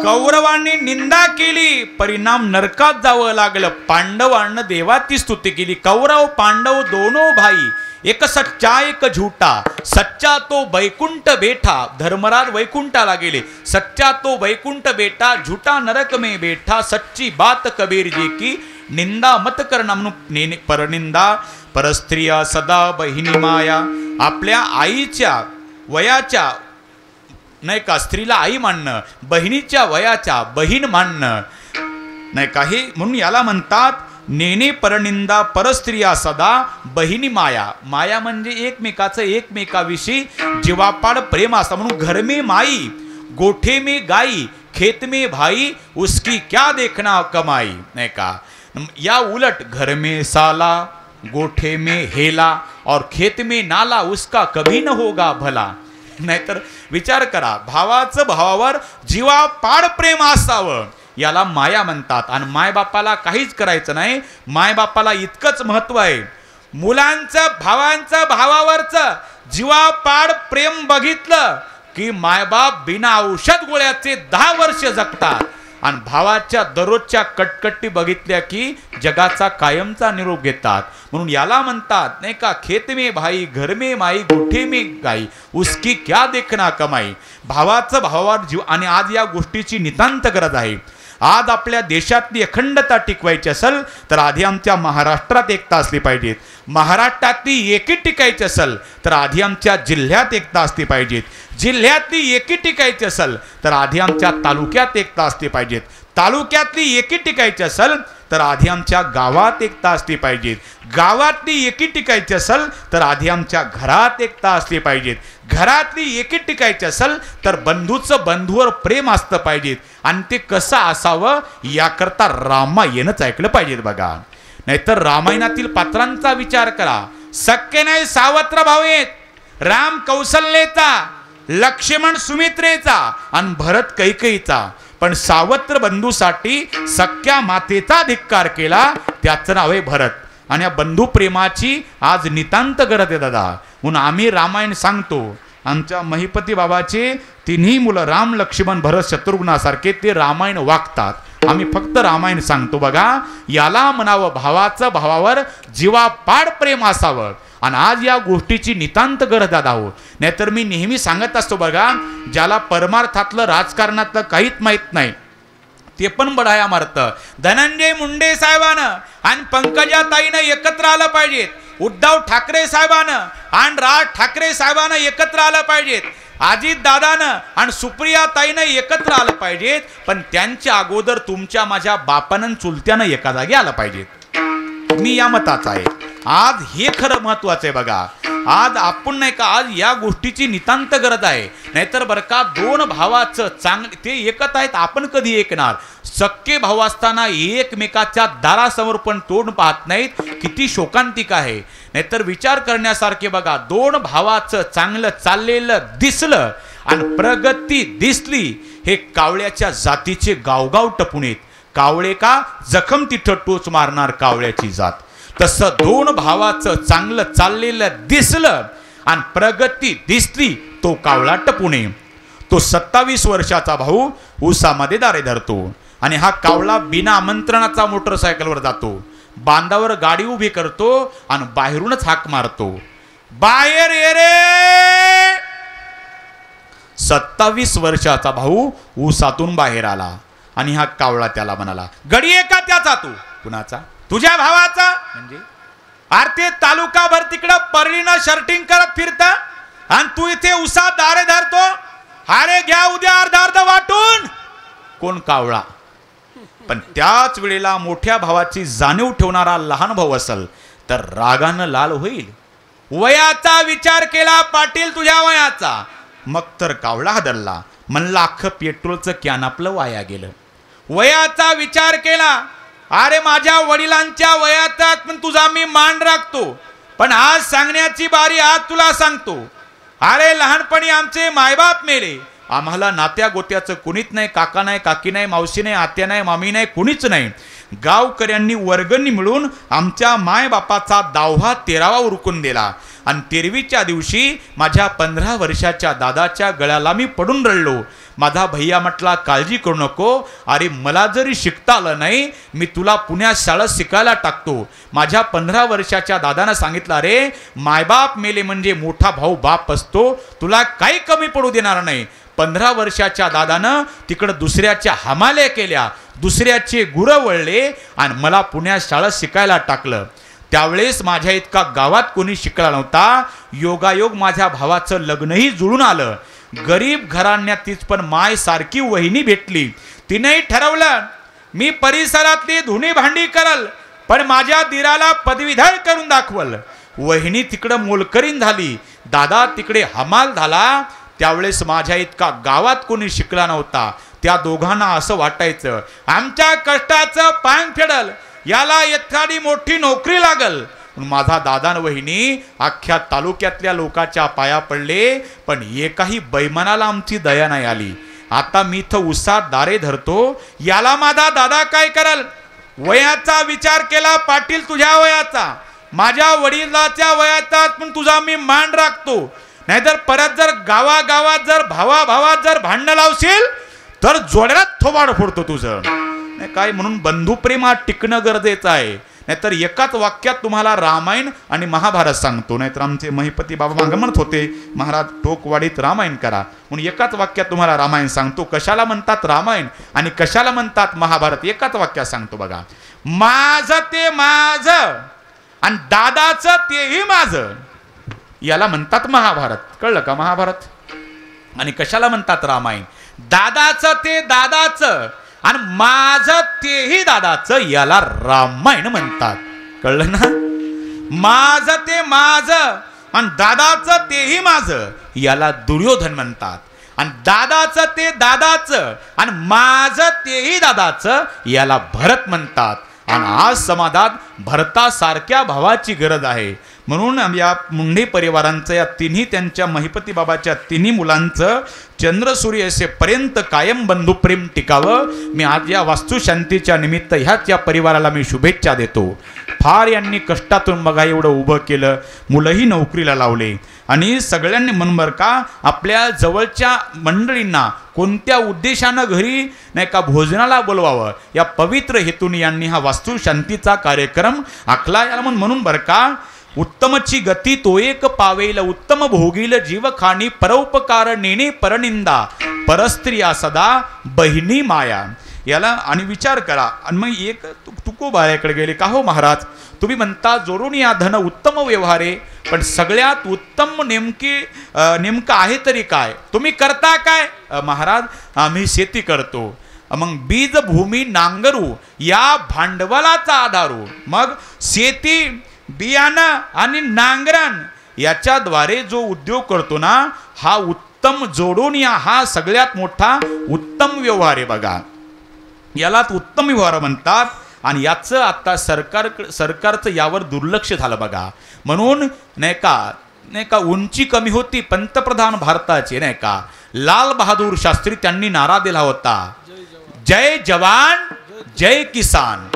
कौरवांनी निंदा केली, परिणाम नरकात जावं लागलं. पांडवांना देवाची स्तुती केली. कौरव पांडव दोनों भाई, एक सच्चा एक झूठा. सच्चा तो वैकुंठ बेठा, धर्मराज वैकुंठाला गेले. सच्चा तो वैकुंठ बेटा, झूठा नरक में बैठा. सच्ची बात कबीर जी की, निंदा मत करना. म्हणून परनिंदा परस्त्रिया सदा बहिणी माया. आपल्या आईच्या वयाच्या नाही का स्त्रीला आई मानणं, बहिणीच्या वयाच्या बहीण मानणं नाही काही. म्हणून याला म्हणतात नेने परनिंदा परस्त्रिया सदा बहिणी माया. माया म्हणजे एकमेकाचं एकमेकाविषयी जीवापाड प्रेम असतं. म्हणून घर में माई, गोठे में गाई, खेत में भाई, उसकी क्या देखना कमाई. नाही का. या उलट घर में साला, गोठे में हेला और खेत में नाला, उसका कभी न होगा भला. नाहीतर विचार करा, भावाचं भावावर जीवापाड प्रेम असावं याला माया म्हणतात. आणि मायबापाला काहीच करायचं नाही. मायबापाला इतकंच महत्व आहे. मुलांचं भावांचं भावावरचं जीवापाड प्रेम बघितलं की मायबाप बिना औषध गोळ्याचे 10 वर्ष जगतात. आणि भावाच्या दररोजच्या कटकटी बघितल्या की जगाचा कायमचा निरोप घेतात. म्हणून याला म्हणतात नाही का, खेत में भाई, घर में माई, गोठे में गाई, उसकी क्या देखना कमाई. भावाचं भावावर जीव. आणि आज या गोष्टीची नितांत गरज आहे. आज आपल्या देशातली अखंडता टिकवायची असेल तर आधी आमच्या महाराष्ट्रात एकता असली पाहिजे. महाराष्ट्रातली एकी टिकायची असेल तर आधी आमच्या जिल्ह्यात एकता असली पाहिजे. जिल्ह्यातली एकी टिकायची असेल तर आधी आमच्या तालुक्यात एकता असली पाहिजे. तालुक्यातली एकी टिकायची असेल तर आधी आमच्या गावात एकता असली पाहिजे. गावातली एकी टिकायची असेल तर आधी आमच्या घरात एकता असली पाहिजे. घरातली एकी टिकायची असेल तर बंधूचं बंधूवर प्रेम असतं पाहिजे. आणि ते कसं असावं याकरता रामायणच ऐकलं पाहिजे बघा. नाहीतर रामायणातील पात्रांचा विचार करा. सख्य नाही सावत्र भाऊ आहेत. राम कौशल्येचा, लक्ष्मण सुमित्रेचा आणि भरत कैकेयीचा. पण सावत्र बंधूसाठी सख्या मातेचा धिक्कार केला, त्याचं नाव आहे भरत. आणि या बंधू प्रेमाची आज नितांत गरज आहे दादा. म्हणून आम्ही रामायण सांगतो. आमच्या महिपती बाबाचे तिन्ही मुलं राम, लक्ष्मण, भरत, शत्रुघ्नासारखे ते रामायण वागतात. आम्ही फक्त रामायण सांगतो बघा. याला म्हणावं भावाचं भावावर जीवापाड प्रेम असावं. आणि आज या गोष्टीची नितांत गरज आहो. नाहीतर मी नेहमी सांगत असतो बघा, ज्याला परमार्थातलं राजकारणातलं काहीच माहीत नाही ते पण बढाया मारतं. धनंजय मुंडे साहेबानं आणि पंकजाताईनं एकत्र आलं पाहिजेत. उद्धव ठाकरे साहेबानं आणि राज ठाकरे साहेबानं एकत्र आलं पाहिजेत. अजित दादानं आणि सुप्रिया ताईनं एकत्र आलं पाहिजेत. पण त्यांच्या अगोदर तुमच्या माझ्या बापानं चुलत्यानं एका जागी आलं पाहिजेत. मी या मताचा आहे. आज हे खरं महत्वाचं आहे बघा. आज आपण नाही का, आज या गोष्टीची नितांत गरज आहे. नाहीतर बरं का, दोन भावाचं चांगले ते एकत आहेत, आपण कधी ऐकणार. सक्के भाऊ असताना एकमेकाच्या दारासमोर पण तोंड पाहत नाहीत, किती शोकांतिक आहे. नाहीतर विचार करण्यासारखे बघा. दोन भावाचं चांगलं चाललेलं दिसलं आणि प्रगती दिसली हे कावळ्याच्या जातीचे गावगाव टपून येत. कावळे का? जखम तिथं टोच मारणार कावळ्याची जात. तसं दोन भावाचं चांगलं चाललेलं दिसलं आणि प्रगती दिसली तो कावळा टपून ये. तो 27 वर्षाचा भाऊ ऊसामध्ये दारे धरतो आणि हा कावळा बिना आमंत्रणाचा मोटरसायकलवर जातो. बांधावर गाडी उभी करतो आणि बाहेरूनच हाक मारतो, बाहेर ये रे. 27 वर्षाचा भाऊ ऊसातून बाहेर आला आणि हा कावळा त्याला म्हणाला, गडी आहे का त्याचा? तू कुणाचा? तुझ्या भावाचा. म्हणजे आरते तालुकाभर तिकडं परळीनं शर्टिंग करत फिरता आणि तू इथे उसात दारे धरतो. अरे घ्या उद्या अर्धा अर्ध वाटून. कोण? कावळा. पण त्याच वेळेला मोठ्या भावाची जाणीव ठेवणारा लहान भाऊ असेल तर रागानं लाल होईल. वयाचा विचार केला पाटील, तुझ्या वयाचा. मग तर कावळा हादरला, म्हणला अख्खं पेट्रोलचं कॅन आपलं वाया गेलं. वयाचा विचार केला, अरे माझ्या वडिलांच्या वयाचा पण तुझा मी मान राखतो, पण आज सांगण्याची बारी आज तुला सांगतो. अरे लहानपणी आमचे मायबाप मेले, आम्हाला नात्या गोत्याचं कुणीच नाही, काका नाही, काकी नाही, मावशी नाही, आत्या नाही, मामी नाही, कुणीच नाही. गावकऱ्यांनी वर्गणी मिळून आमच्या मायबापाचा 10वा 13वा उरकून दिला आणि 13वीच्या दिवशी माझ्या 15 वर्षाच्या दादाच्या गळ्याला मी पडून रडलो. माझा भैया म्हटला, काळजी करू नको, अरे मला जरी शिकता आलं नाही मी तुला पुण्यात शाळेत शिकायला टाकतो. माझ्या 15 वर्षाच्या दादानं सांगितलं, अरे मायबाप मेले म्हणजे मोठा भाऊ बाप असतो, तुला काही कमी पडू देणार नाही. 15 वर्षाच्या दादानं तिकडं दुसऱ्याच्या हमाल्या केल्या, दुसऱ्याचे गुरं वळले आणि मला पुण्यात शाळेत शिकायला टाकलं. त्यावेळेस माझ्या इतका गावात कोणी शिकला नव्हता. योगायोग माझ्या भावाचं लग्नही जुळून आलं. गरीब घराण्यात तीच पण माय सारखी वहिनी भेटली. तिनेही ठरवलं मी परिसरातली धुणी भांडी करल, पण माझ्या दिराला पदवीधर करून दाखवल. वहिनी तिकडं मोलकरीण झाली, दादा तिकडे हमाल झाला. त्यावेळेस माझ्या इतका गावात कोणी शिकला नव्हता. त्या दोघांना असं वाटायचं आमच्या कष्टाचं पांग फेडल, याला एखादी मोठी नोकरी लागल. माझा दादा आणि वहिनी अख्ख्या तालुक्यातल्या लोकांच्या पाया पडले, पण एकाही बैमानाला आमची दया नाही आली. आता मी इथं उसात दारे धरतो, याला माझा दादा काय करल? वयाचा विचार केला पाटील, तुझ्या वयाचा, माझ्या वडिलाच्या वयाचा पण तुझा मी मान राखतो. नाहीतर परत जर गावागावात जर भावाभावात जर भांडणं लावशील तर जोड्यात थोबाड फोडतो तुझं. नाही काय, म्हणून बंधुप्रेमात टिकणं गरजेचं आहे. नाहीतर एकाच वाक्यात तुम्हाला रामायण आणि महाभारत सांगतो. नाहीतर आमचे महिपती बाबा मागं म्हणत होते, महाराज टोकवाडीत रामायण करा, म्हणून एकाच वाक्यात तुम्हाला रामायण सांगतो. कशाला म्हणतात रामायण आणि कशाला म्हणतात महाभारत, एकाच वाक्यात सांगतो बघा. माझं ते माझं आणि दादाचं तेही माझं, याला म्हणतात महाभारत. कळलं का? महाभारत. आणि कशाला म्हणतात रामायण? दादाचं ते दादाचं आणि माझं तेही दादाचं, याला रामायण म्हणतात. कळलं ना? माझं ते माझं आणि दादाचं तेही माझं, याला दुर्योधन म्हणतात. आणि दादाचं ते दादाचं आणि माझं तेही दादाचं, याला भरत म्हणतात. आणि आज समाजात भरतासारख्या भावाची गरज आहे. म्हणून या मुंडे परिवारांचं, या तिन्ही त्यांच्या महिपती बाबाच्या तिन्ही मुलांचं चंद्रसूर्य असेपर्यंत कायम बंधुप्रेम टिकावं. मी आज या वास्तुशांतीच्या निमित्त ह्याच या परिवाराला मी शुभेच्छा देतो. फार यांनी कष्टातून बघा एवढं उभं केलं, मुलंही नोकरीला लावले आणि सगळ्यांनी मनभर का आपल्या जवळच्या मंडळींना कोणत्या उद्देशानं घरी नाही का भोजनाला बोलवावं, या पवित्र हेतून यांनी हा वास्तुशांतीचा कार्यक्रम आखला. याला म्हणून बरं का, उत्तमची गती तो एक पावेल, उत्तम भोगील जीवखाणी, परोपकार नेणे परनिंदा, परस्त्रिया सदा बहिणी माया. याला आणि विचार करा. आणि मग एक तुकोबाऱ्याकडे गेले, का हो महाराज तुम्ही म्हणता जोडून या धन उत्तम व्यवहारे, पण सगळ्यात उत्तम नेमकं आहे तरी काय? तुम्ही करता काय? महाराज आम्ही शेती करतो. मग बीज भूमी नांगरू, या भांडवलाचा आधारू. मग शेती, बियाणं आणि नांगरण याच्याद्वारे जो उद्योग करतो ना, हा उत्तम जोडून या, हा सगळ्यात मोठा उत्तम व्यवहार आहे बघा. याला उत्तम व्यवहार म्हणतात. आणि याचं आता सरकारचं यावर दुर्लक्ष झालं बघा. म्हणून नाही का उंची कमी होती पंतप्रधान भारताचे नाही का, लाल बहादूर शास्त्री त्यांनी नारा दिला होता, जय जवान जय किसान.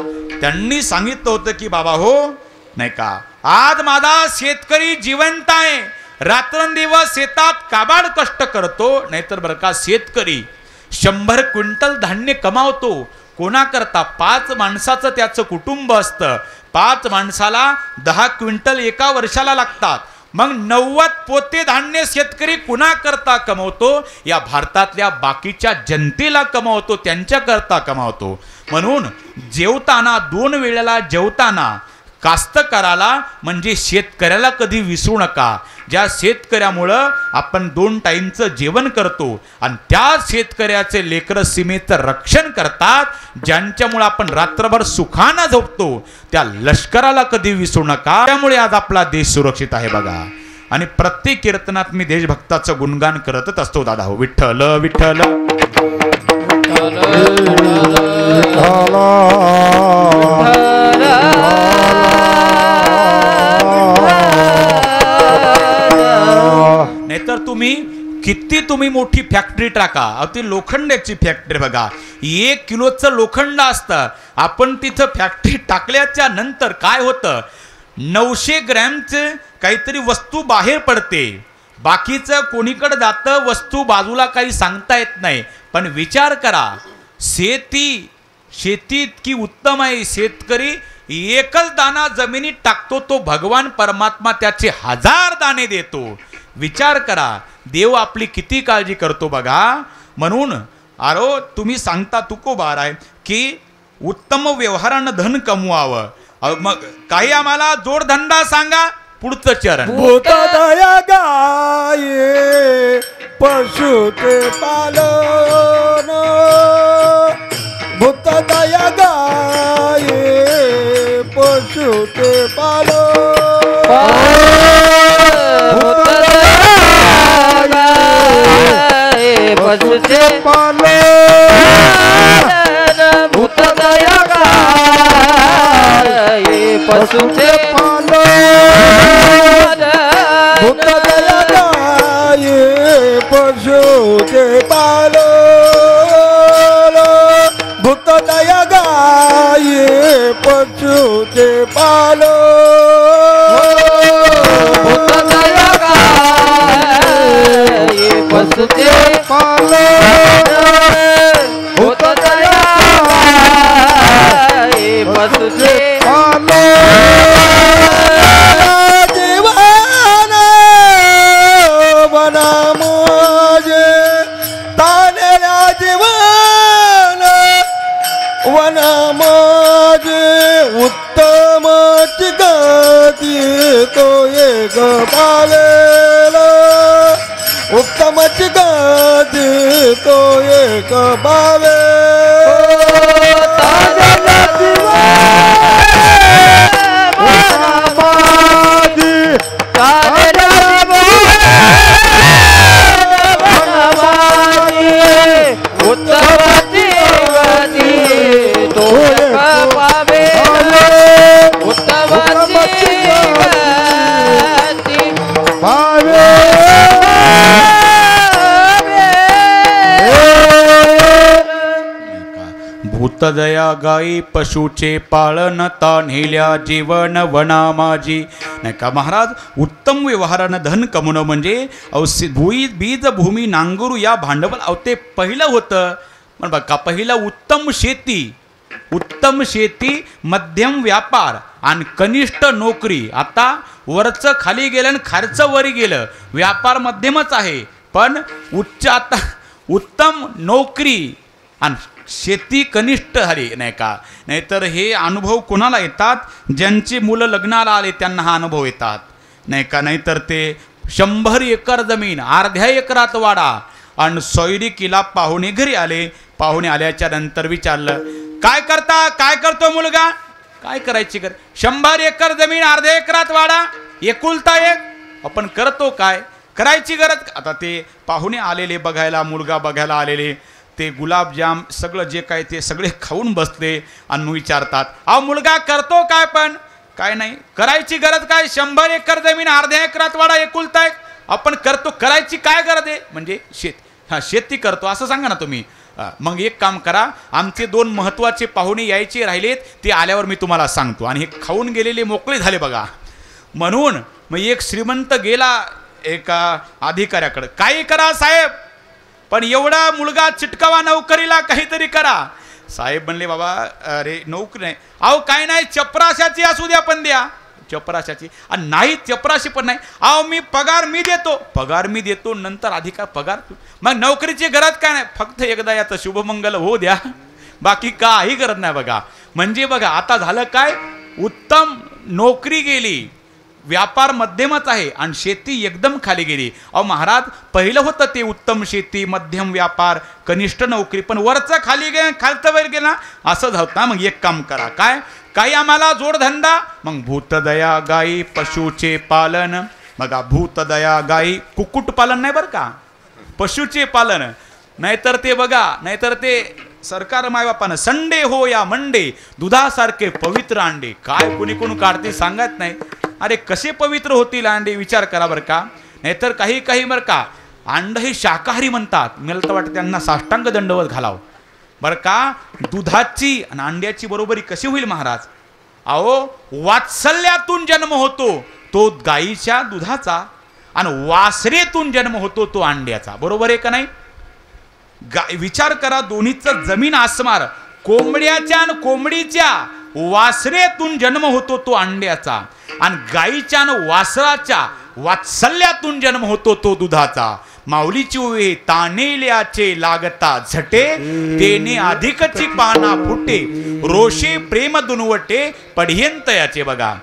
त्यांनी सांगितलं होतं की बाबा हो नाही का, आज माझा शेतकरी जिवंत आहे, रात्रंदिवस शेतात काबाड कष्ट करतो. नाहीतर बरं का, शेतकरी 100 क्विंटल धान्य कमावतो. कोणाकरता? 5 माणसाचं त्याचं कुटुंब असतं. 5 माणसाला 10 क्विंटल एका वर्षाला लागतात. मग 90 पोते धान्य शेतकरी कुणाकरता कमवतो? या भारतातल्या बाकीच्या जनतेला कमवतो, त्यांच्याकरता कमावतो. म्हणून जेवताना 2 वेळेला जेवताना कास्तकाराला म्हणजे शेतकऱ्याला कधी विसरू नका. ज्या शेतकऱ्यामुळं आपण 2 टाईमचं जेवण करतो आणि त्या शेतकऱ्याचे लेकरं सीमेचं रक्षण करतात, ज्यांच्यामुळे आपण रात्रभर सुखानं झोपतो, त्या लष्कराला कधी विसरू नका. त्यामुळे आज आपला देश सुरक्षित आहे बघा. आणि प्रत्येक कीर्तनात मी देशभक्ताचं गुणगान करतच असतो दादा हो. विठ्ठल विठ्ठल नाहीतर तुम्ही मोठी फॅक्टरी टाका, ती लोखंडाची फॅक्टरी बघा, 1 किलोचं लोखंड असतं. आपण तिथं फॅक्टरी टाकल्याच्या नंतर काय होतं, 900 ग्रॅमचे काहीतरी वस्तू बाहेर पडते. बाकीचं कोणीकडे जातं, वस्तू बाजूला काही सांगता येत नाही. पण विचार करा, शेती इतकी उत्तम आहे. शेतकरी एकच दाना जमिनीत टाकतो, तो भगवान परमात्मा त्याचे 1000 दाणे देतो. विचार करा, देव आपली किती काळजी करतो बघा. म्हणून तुम्ही सांगता तुकोबार आहे की उत्तम व्यवहारानं धन कमवावं. मग काही आम्हाला जोडधंदा सांगा. पुढचं चरण, भूतदया गाये पशु ते पालन, भूतदया गाये पशु ते पालन, पशुचे पालन, भूतदया गाये पशुचे भूतदया गाये पशु ते पालन, भूतदया गाये पशु ते पालन, भूतदया गाये पशुचे पालन, भूतदया गाये पशुचे उत्तम चिगती तो एक पालेला, उत्तम चिगती तो एक पाले, भूतदया गाई पशुचे पाळन, तान्हिल्या जीवन वना माझी. नाही का महाराज, उत्तम व्यवहारानं धन कमवणं म्हणजे बीज भूमी नांगरू या भांडवल ते पहिलं होतं. पण बघा, पहिलं उत्तम शेती, मध्यम व्यापार आणि कनिष्ठ नोकरी. आता वरचं खाली गेलं आणि खालचं वरी गेलं. व्यापार मध्यमच आहे, पण आता उत्तम नोकरी आणि शेती कनिष्ठ झाली. नाही का, नाहीतर हे अनुभव कोणाला येतात? ज्यांची मुलं लग्नाला आले त्यांना हा अनुभव येतात. नाही का, नाहीतर ते 100 एकर जमीन अर्ध्या एकरात वाडा आणि सोयरिकीला पाहुणे घरी आले. पाहुणे आल्याच्या नंतर विचारलं, काय करतो मुलगा? काय करायची 100 एकर जमीन अर्ध्या एकरात वाडा, एकुलता एक, आपण करतो काय? करायची गरज. आता ते पाहुणे आलेले बघायला, मुलगा बघायला आलेले, ते गुलाबजाम सगळं जे काय ते सगळे खाऊन बसले आणि विचारतात, अहो मुलगा करतो काय? पण काय नाही, करायची गरज काय? 100 एकर जमीन अर्ध्या एकरात वाडा, एकुलता एक, आपण करतो, करायची काय गरज आहे? म्हणजे हा शेती करतो असं सांगा ना तुम्ही. मग एक काम करा, आमचे 2 महत्त्वाचे पाहुणे यायचे राहिलेत, ते आल्यावर मी तुम्हाला सांगतो. आणि हे खाऊन गेलेले मोकळे झाले बघा. म्हणून मग एक श्रीमंत गेला एका अधिकाऱ्याकडे, काही करा साहेब, पण एवढा मुलगा चिटकावा नोकरीला, काहीतरी करा. साहेब म्हणले बाबा अरे नोकरी नाही. अहो काय नाही, चपराशाची असू द्या पण द्या, चपराशाची. आणि नाही चपराशी पण नाही. अहो मी पगार मी देतो नंतर अधिकार पगार. मग नोकरीची गरज काय नाही, फक्त एकदा याचं शुभमंगल होऊ द्या, बाकी काही गरज नाही बघा. म्हणजे बघा आता झालं काय, उत्तम नोकरी गेली, व्यापार मध्यमच आहे आणि शेती एकदम खाली गेली. अहो महाराज पहिलं होतं ते उत्तम शेती, मध्यम व्यापार, कनिष्ठ नोकरी, पण वरचं खाली गे खालचं वर गेला असं झालं ना. मग एक काम करा, काय काही आम्हाला जोडधंदा. मग भूतदया गाई पशुचे पालन. बघा भूतदया गाई, कुक्कुटपालन नाही बरं का, पशुचे पालन. नाहीतर ते बघा, नाहीतर ते सरकार मायबापानं संडे हो या मंडे, दुधासारखे पवित्र अंडे. काय कुणी कोण काढते सांगत नाही. अरे कसे पवित्र होतील अंडे, विचार करा बरं का. नाहीतर काही बरं का अंड हे शाकाहारी म्हणतात. मला तर वाटतं त्यांना साष्टांग दंडवत घालावं बरं का. दुधाची आणि अंड्याची बरोबरी कशी होईल महाराज. अहो वात्सल्यातून जन्म होतो तो गाईच्या दुधाचा, आणि वासरेतून जन्म होतो तो अंड्याचा. बरोबर आहे का नाही. विचार करा, दोन्हीचं जमीन आसमार. कोंबड्याच्या आणि कोंबडीच्या वासरेतून जन्म होतो तो अंड्याचा, आणि गाईच्या आणि वासराच्या वात्सल्यातून जन्म होतो तो दुधाचा. माऊलीची ओवी, तानेल्याचे लागता झटे, तेने अधिकची पाना फुटे, रोषे प्रेम दुनवटे पढ्यंत याचे. बघा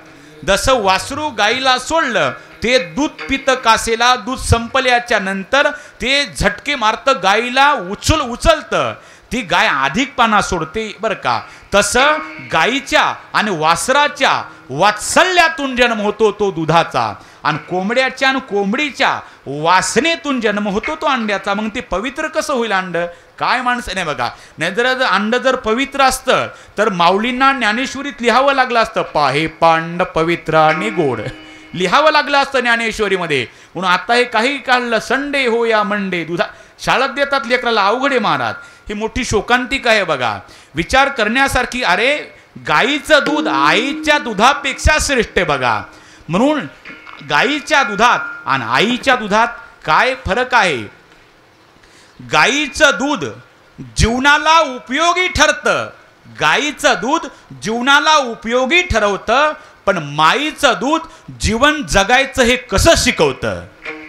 जसं वासरू गाईला सोडलं, ते दूध पितं कासेला, दूध संपल्याच्या नंतर ते झटके मारतं गाईला, उचलतं, ती गाय अधिक पाना सोडते बरं का. तसं गाईच्या आणि वासराच्या वात्सल्यातून जन्म होतो तो दुधाचा, आणि कोंबड्याच्या आणि कोंबडीच्या वासनेतून जन्म होतो तो अंड्याचा. मग ते पवित्र कसं होईल अंड. काय माणसं नाही बघा. नाही जर अंड जर पवित्र असतं तर माऊलींना ज्ञानेश्वरीत लिहावं लागलं असतं, पाहे पांड पवित्र आणि गोड, लिहावं लागलं असतं ज्ञानेश्वरीमध्ये. म्हणून आता हे काही काढलं, संडे हो या मंडे, दुधा शाळेत देतात लेकराला, अवघडे महाराज. ही मोठी शोकांतिक आहे बघा, विचार करण्यासारखी. अरे गाईचं दूध आईच्या दुधापेक्षा श्रेष्ठ आहे बघा. म्हणून गाईच्या दुधात आणि आईच्या दुधात काय फरक आहे. गाईचं दूध जीवनाला उपयोगी ठरतं, गाईचं दूध जीवनाला उपयोगी ठरवतं, पण माईचं दूध जीवन जगायचं हे कसं शिकवतं.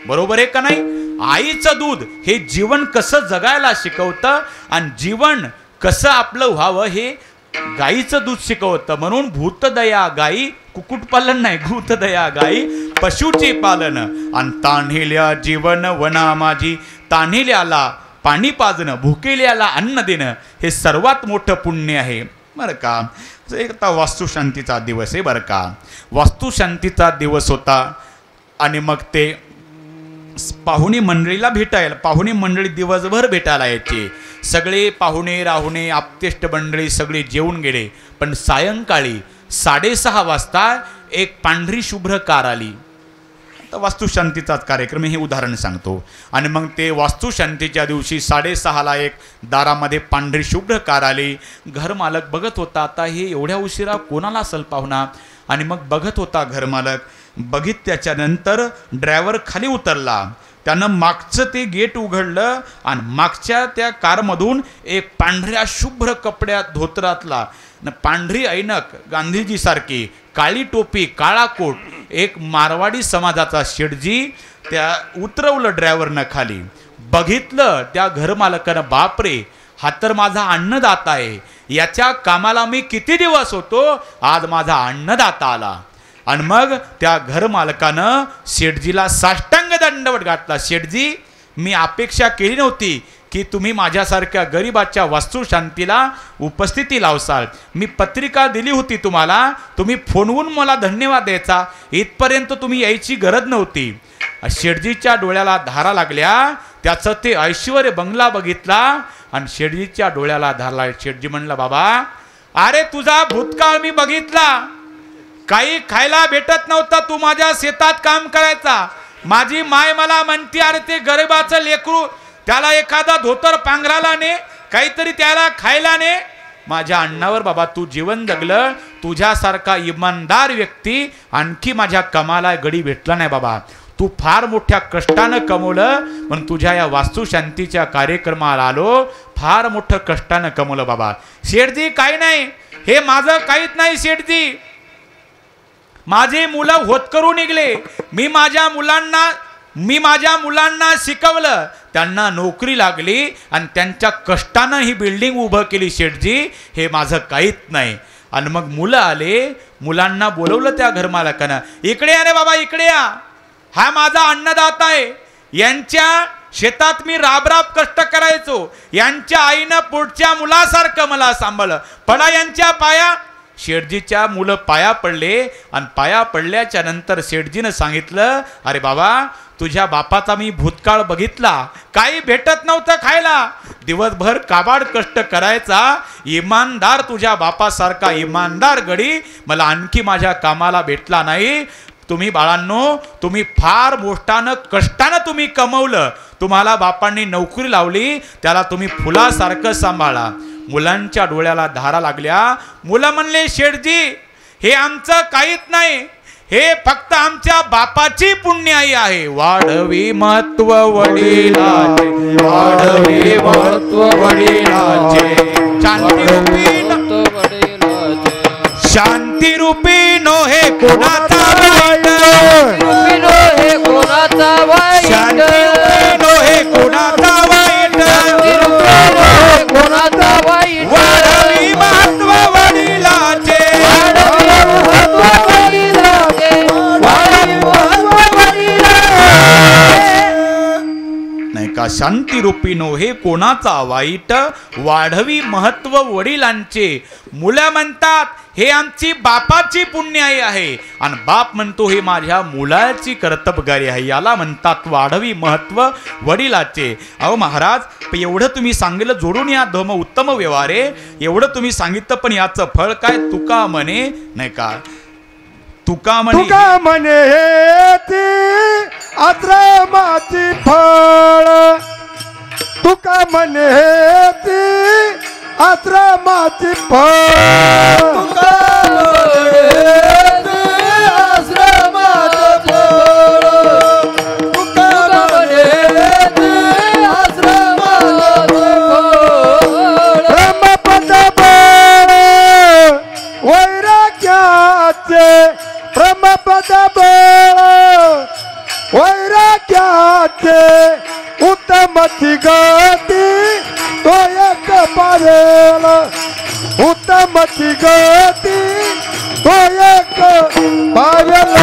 बरोबर आहे का नाही. आईचं दूध हे जीवन कसं जगायला शिकवतं, आणि जीवन कसं आपलं व्हावं हे गाईचं दूध शिकवतं. म्हणून भूतदया गाई, कुक्कुटपालन नाही, भूतदया गाई पशुचे पालन. आणि तान्हेल्या जीवन वना माझी, तान्हेल्याला पाणी पाजणं, भुकेल्याला अन्न देणं हे सर्वात मोठं पुण्य आहे बरं का. एक आता वास्तुशांतीचा दिवस आहे बरं का. वास्तुशांतीचा दिवस होता, आणि मग ते पाहुणे मंडळीला भेटायला, पाहुणे मंडळी दिवसभर भेटायला यायचे. सगळे पाहुणे राहुणे आप्तेष्ट मंडळी सगळे जेवून गेले. पण सायंकाळी 6:30 वाजता एक पांढरी शुभ्र कार आली. तर वास्तुशांतीचाच कार्यक्रम, हे उदाहरण सांगतो. आणि मग ते वास्तुशांतीच्या दिवशी 6:30ला एक दारामध्ये पांढरी शुभ्र कार आली. घरमालक बघत होता, आता हे एवढ्या उशिरा कोणाला असेल पाहुणा. आणि मग बघत होता घरमालक, बघितल्याच्या नंतर ड्रायव्हर खाली उतरला, त्यानं मागचं ते गेट उघडलं, आणि मागच्या त्या कारमधून एक पांढऱ्या शुभ्र कपड्यात धोतरातला, पांढरी ऐनक गांधीजीसारखी, काळी टोपी, काळा कोट, एक मारवाडी समाजाचा शेठजी त्या उतरवलं ड्रायव्हरनं खाली. बघितलं त्या घरमालकानं, बापरे हा तर माझा अन्नदाता आहे, याच्या कामाला मी किती दिवस होतो, आज माझा अन्नदाता आला. आणि मग त्या घरमालकानं शेठजीला साष्टांग दंडवत घातला. शेठजी, मी अपेक्षा केली नव्हती की तुम्ही माझ्यासारख्या गरिबाच्या वास्तुशांतीला उपस्थिती लावसाल. मी पत्रिका दिली होती तुम्हाला, तुम्ही फोनवून मला धन्यवाद द्यायचा, इथपर्यंत तुम्ही यायची गरज नव्हती. शेठजीच्या डोळ्याला धारा लागल्या. त्याचं ते ऐश्वर्य बंगला बघितला आणि शेठजीच्या डोळ्याला धारला. शेठजी म्हणला, बाबा अरे तुझा भूतकाळ मी बघितला, काही खायला भेटत नव्हतं, तू माझ्या शेतात काम करायचा. माझी माय मला म्हणते, अरे ते गरिबाचं लेकरू त्याला एखादा धोतर पांघराला ने, काहीतरी त्याला खायला ने. माझ्या अण्णावर बाबा तू जीवन जगलं, तुझ्यासारखा इमानदार व्यक्ती आणखी माझ्या कमाला गडी भेटला नाही बाबा. तू फार मोठ्या कष्टानं कमवलं, पण तुझ्या या वास्तुशांतीच्या कार्यक्रमाला आलो, फार मोठं कष्टानं कमवलं बाबा. शेठजी काही नाही, हे माझं काहीच नाही शेठजी. माझे मुलं होतकरू निघले, मी माझ्या मुलांना शिकवलं, त्यांना नोकरी लागली आणि त्यांच्या कष्टानं ही बिल्डिंग उभं केली शेठजी. हे माझं काहीच नाही. आणि मग मुलं आले, मुलांना बोलवलं त्या घरमालकानं, इकडे या रे बाबा, इकडे या, हा माझा अन्नदाता आहे. यांच्या शेतात मी राबराब कष्ट करायचो, यांच्या आईनं पुढच्या मुलासारखं मला सांभाळलं, पडा यांच्या पाया. शेठजीच्या मुलं पाया पडले आणि पाया पडल्याच्या नंतर शेठजीनं सांगितलं, अरे बाबा तुझ्या बापाचा मी भूतकाळ बघितला, काही भेटत नव्हतं खायला, दिवसभर काबाड कष्ट करायचा, इमानदार तुझ्या बापासारखा इमानदार गडी मला आणखी माझ्या कामाला भेटला नाही. तुम्ही बाळांनो, तुम्ही फार मोठ्यानं कष्टानं तुम्ही कमवलं, तुम्हाला बापांनी नोकरी लावली, त्याला तुम्ही फुलासारखं सांभाळा. मुलांच्या डोळ्याला धारा लागल्या. मुलं म्हणले, शेठजी हे आमचं काहीच नाही, हे फक्त आमच्या बापाची पुण्याई आहे. वाढवी महत्व वडिलाचे, वाढवी महत्व वडिलाचे, शांती रूपी नो हे कोणाचा वाईट, हे कोणाचा वाईट, शांती रूपी नो हे कोणाचा वाईट, कोणाचा वाईट, वाढवी महत्व वडिलाचे, नाही का, शांती रूपी नो हे कोणाचा वाईट, वाढवी महत्व वडिलांचे. मुलं म्हणतात हे आमची बापाची पुण्याई आहे, आणि बाप म्हणतो हे माझ्या मुलाची कर्तबगारी आहे. याला म्हणतात वाढवी महत्व वडिलाचे. अहो महाराज, एवढं तुम्ही सांगितलं, जोडून या धम उत्तम व्यवहारे, एवढं तुम्ही सांगितलं, पण याचं फळ काय? तुका म्हणे, नाही का, तुका म्हणे हेती आश्रमाची फळ, तुका म्हणे हेती आश्रमाची फळ, तुका म्हणे आश्रमाची फळ, तुका म्हणे आश्रमाची फळ, ब्रह्मपद बळ वैराग्याचे, ब्रह्मपद बळ वैराग्याचे, उत्तमची गती तो एक पावेल, उत्तमची गती तो एक पावेल,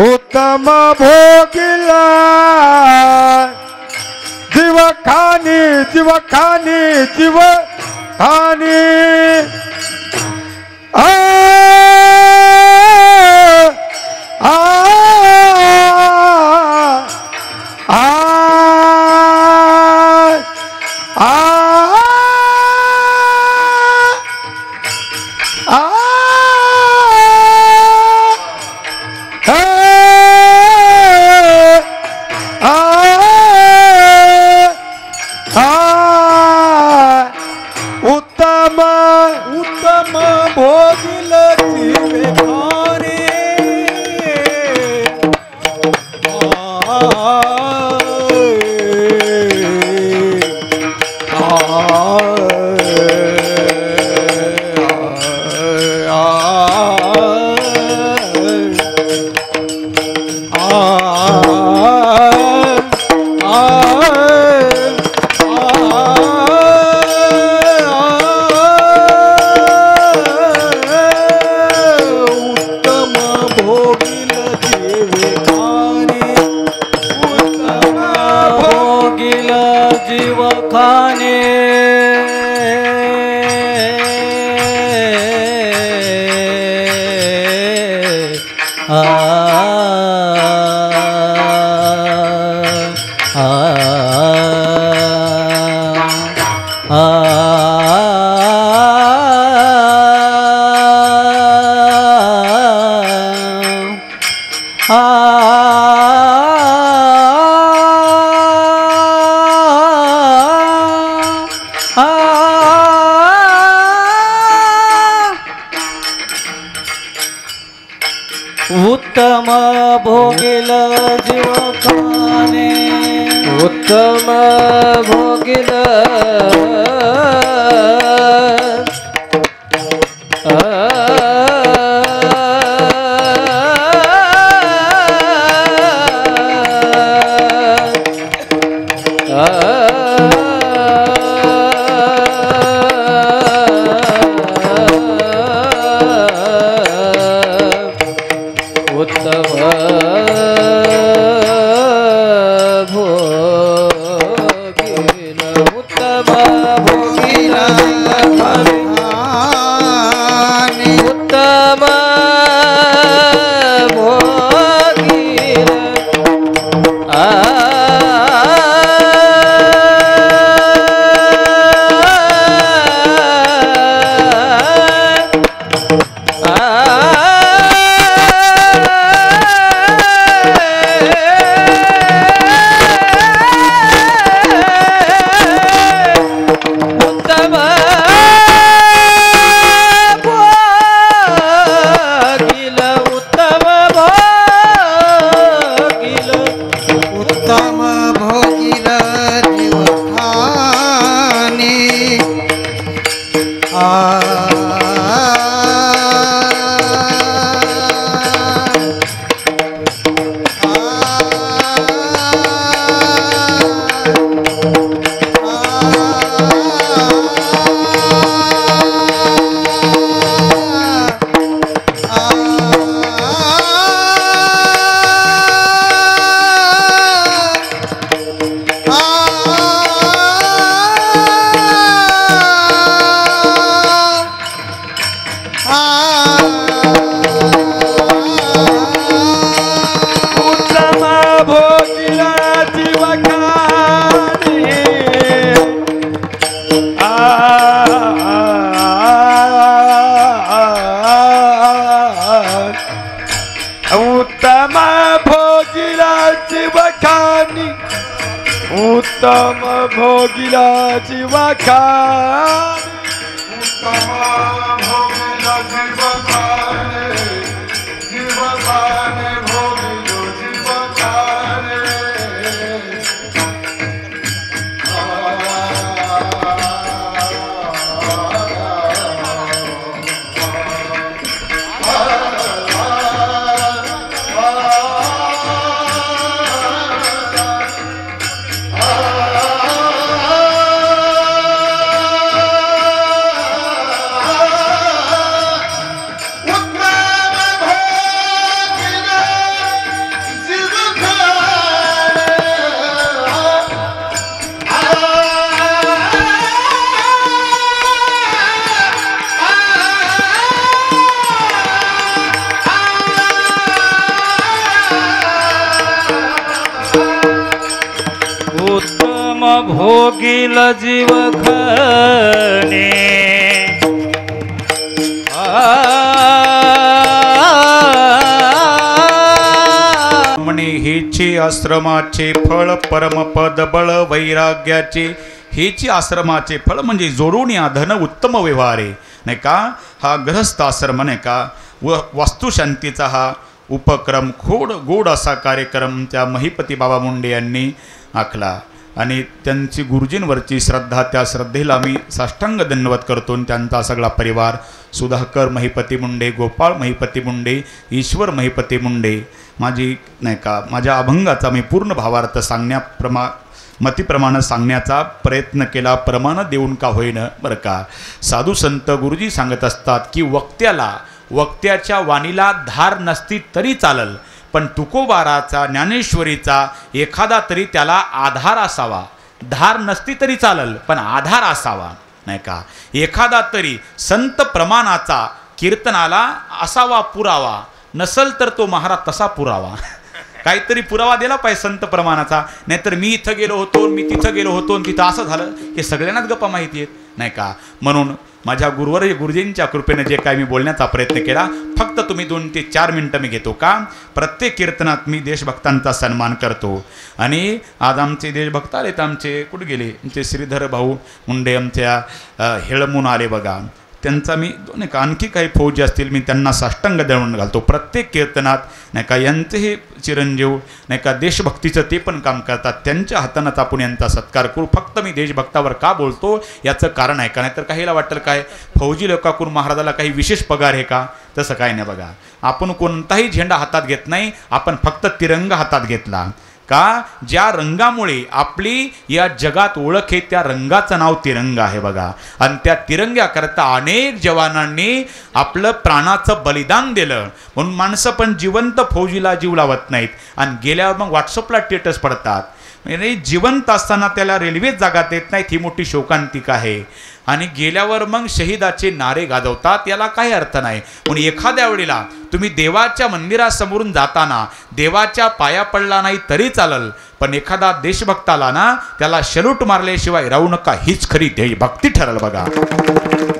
उत्तम भोगिला जीवखानी, जीवखानी, जीवखानी, उत्तम भोगिल जीवखाने उत्तम भोगिल उत्तम भोगिला जीवखानी उत्तम भोगिला जीवखानी उत्तम भोगिला जीवखानी जीवखानी भोगिलो जीवखानी उत्तम भोगिल जीवखाने म्हणे हेची आश्रमाचे फळ परमपद बळ वैराग्याचे हेची आश्रमाचे फळ म्हणजे जोडून या धन उत्तम व्यवहारे नाही का. हा गृहस्थ आश्रम नाही का वास्तुशांतीचा हा उपक्रम गोड असा कार्यक्रम त्या महिपती बाबा मुंडे यांनी आखला आणि त्यांची गुरुजींवरची श्रद्धा त्या श्रद्धेला मी साष्टांग दंडवत करतो. त्यांचा सगळा परिवार सुधाकर महिपती मुंडे, गोपाळ महिपती मुंडे, ईश्वर महिपती मुंडे माझी नाही का माझ्या अभंगाचा मी पूर्ण भावार्थ मतीप्रमाणे सांगण्याचा प्रयत्न केला, प्रमाण देऊन का होईन बरं का. साधू संत गुरुजी सांगत असतात की वक्त्याच्या वाणीला धार नसती तरी चालल, पण तुकोबाराचा ज्ञानेश्वरीचा एखादा तरी त्याला आधार असावा. धार नसती तरी चालल पण आधार असावा नाही का. एखादा तरी संत प्रमाणाचा कीर्तनाला असावा पुरावा, नसल तर तो महाराज तसा पुरावा. काहीतरी पुरावा दिला पाहिजे संत प्रमाणाचा, नाहीतर मी इथं गेलो होतो मी तिथं गेलो होतो आणि तिथं असं झालं हे सगळ्यांनाच गप्पा माहिती आहेत नाही का. म्हणून माझ्या गुरुजींच्या कृपेने जे काय मी बोलण्याचा प्रयत्न केला, फक्त तुम्ही 2 ते 4 मिनटं मी घेतो का. प्रत्येक कीर्तनात मी देशभक्तांचा सन्मान करतो आणि आज आमचे देशभक्त आलेत. आमचे कुठे गेले आमचे श्रीधर भाऊ मुंडे आमच्या हेळमून आले बघा. त्यांचा मी नाही का आणखी काही फौजी असतील मी त्यांना साष्टांग दंडवत घालतो. प्रत्येक कीर्तनात नाही का यांचे हे चिरंजीव नाही का देशभक्तीचं ते पण काम करतात, त्यांच्या हातानंच आपण यांचा सत्कार करू. फक्त मी देशभक्तावर का बोलतो याचं कारण आहे का, नाहीतर काहीला वाटेल काय फौजी लोकांकडून महाराजाला काही विशेष पगार आहे का, तसं काय नाही. बघा आपण कोणताही झेंडा हातात घेत नाही, आपण फक्त तिरंगा हातात घेतला का, ज्या रंगामुळे आपली या जगात ओळख आहे त्या रंगाचं नाव तिरंगा आहे. बघा आणि त्या तिरंग्याकरता अनेक जवानांनी आपलं प्राणाचं बलिदान दिलं, म्हणून माणसं पण जिवंत फौजीला जीव लावत नाहीत आणि गेल्यावर मग व्हॉट्सअपला स्टेटस पडतात. म्हणजे जिवंत असताना त्याला रेल्वेत जागा देत नाहीत, ही मोठी शोकांतिका आहे. आणि गेल्यावर मग शहीदाचे नारे गाजवतात, याला काही अर्थ नाही. म्हणून एखाद्या वेळेला तुम्ही देवाच्या मंदिरासमोरून जाताना देवाच्या पाया पडला नाही तरी चालल, पण एखादा देशभक्त आला ना त्याला शलूट मारल्याशिवाय राहू नका, हीच खरी देशभक्ती ठरल. बघा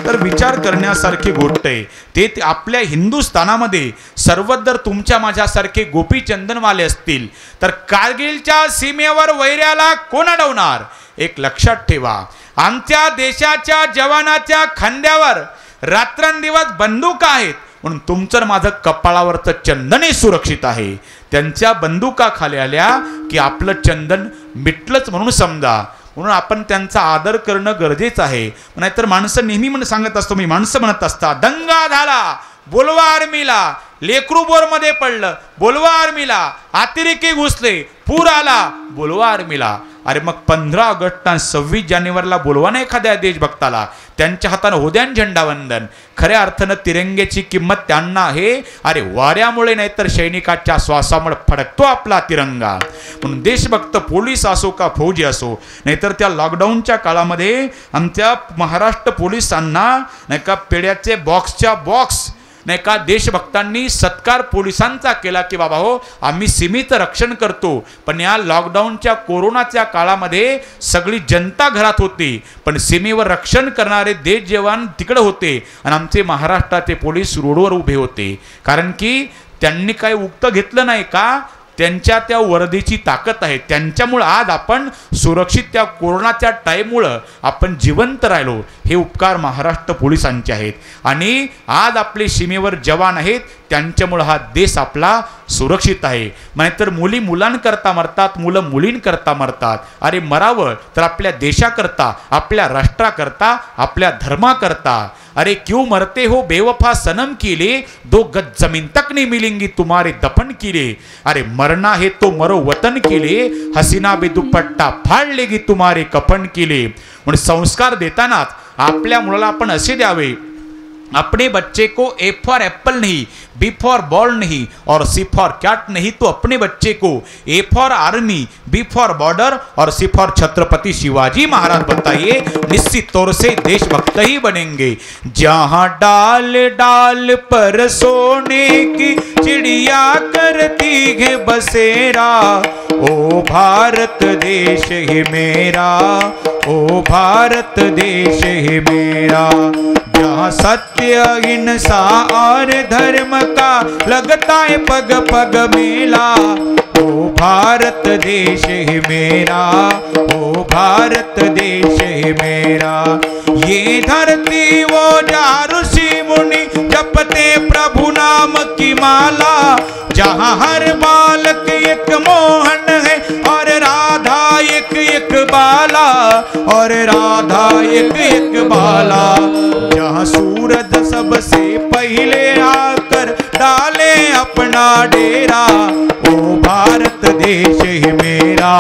तर विचार करण्यासारखी गोष्ट आहे. ते आपल्या हिंदुस्थानामध्ये सर्वत्र तुमच्या माझ्यासारखे गोपीचंदनवाले असतील तर कारगिलच्या सीमेवर वैऱ्याला कोण अडवणार. एक लक्षात ठेवा, आमच्या देशाच्या जवानाच्या खांद्यावर रात्रंदिवस बंदुका आहेत, म्हणून तुमचं माझं कपाळावरचं चंदनही सुरक्षित आहे. त्यांच्या बंदुका खाली आल्या की आपलं चंदन मिटलंच म्हणून समजा. म्हणून आपण त्यांचा आदर करणं गरजेचं आहे. नाहीतर माणसं नेहमी सांगत असतो, मी माणसं म्हणत असतात दंगा झाला बोलवा आर्मीला, लेकरू बोरमध्ये पडलं बोलवा आर्मीला, अतिरेकी घुसले पूर आला बोलवा आर्मीला. अरे मग 15 ऑगस्ट आणि 26 जानेवारीला बोलवा ना एखाद्या देशभक्ताला, त्यांच्या हातानं होद्यान झेंडावंदन. खऱ्या अर्थानं तिरंग्याची किंमत त्यांना आहे. अरे वाऱ्यामुळे नाही तर सैनिकाच्या श्वासामुळे फडकतो आपला तिरंगा. म्हणून देशभक्त पोलीस असो का फौजी असो, नाहीतर त्या लॉकडाऊनच्या काळामध्ये आमच्या महाराष्ट्र पोलिसांना नाही का पेड्याचे बॉक्सच्या बॉक्स नाही का देशभक्तांनी सत्कार पोलिसांचा केला की बाबा हो आम्ही सीमेचं रक्षण करतो. पण या लॉकडाऊनच्या कोरोनाच्या काळामध्ये सगळी जनता घरात होती, पण सीमेवर रक्षण करणारे देश जवान तिकडे होते आणि आमचे महाराष्ट्राचे पोलीस रोडवर उभे होते. कारण की त्यांनी काय उक्त घेतलं नाही का, त्यांच्या त्या वर्दीची ताकद आहे. त्यांच्यामुळं आज आपण सुरक्षित त्या कोरोनाच्या टाईममुळं आपण जिवंत राहिलो. हे उपकार महाराष्ट्र पोलिसांचे आहेत आणि आज आपले सीमेवर जवान आहेत, त्यांच्यामुळं हा देश आपला सुरक्षित आहे. नाहीतर मुली मुलांकरता मरतात, मुलं मुलींकरता मरतात. अरे मरावं तर आपल्या देशाकरता, आपल्या राष्ट्राकरता, आपल्या धर्माकरता. अरे क्यों मरते हो बेवफा सनम के लिए, 2 गज जमीन तक नहीं मिलेंगी तुम्हारे दफन के लिए. अरे मरना है तो मरो वतन के लिए, हसीना बे दुपट्टा फाड़ लेगी तुम्हारे कफन के लिए. म्हणून संस्कार देतानाच आपल्या मुलाला आपण असे द्यावे, अपने बच्चे को ए फॉर एप्पल नहीं, बी फॉर बॉल नहीं और सी फॉर कैट नहीं, तो अपने बच्चे को A for army, B for border और सी फॉर छत्रपति शिवाजी महाराज बताइए, निश्चित तौर से देशभक्त ही बनेंगे. जहां डाल डाल पर सोने की चिड़िया करती है बसेरा, ओ भारत देश है मेरा, ओ भारत देश है मेरा. जहाँ सत्य हिंसा और धर्म का लगता है पग पग मेला, ओ भारत देश है मेरा, ओ भारत देश है मेरा. ये धरती वो जहाँ ऋषि मुनि जपते प्रभु नाम की माला, जहाँ हर बालक एक मोहन है और राधा एक एक बाला, और राधा एक एक बाला. जहाँ सूरज सबसे पहले आकर डाले अपना डेरा, ओ भारत देश है मेरा,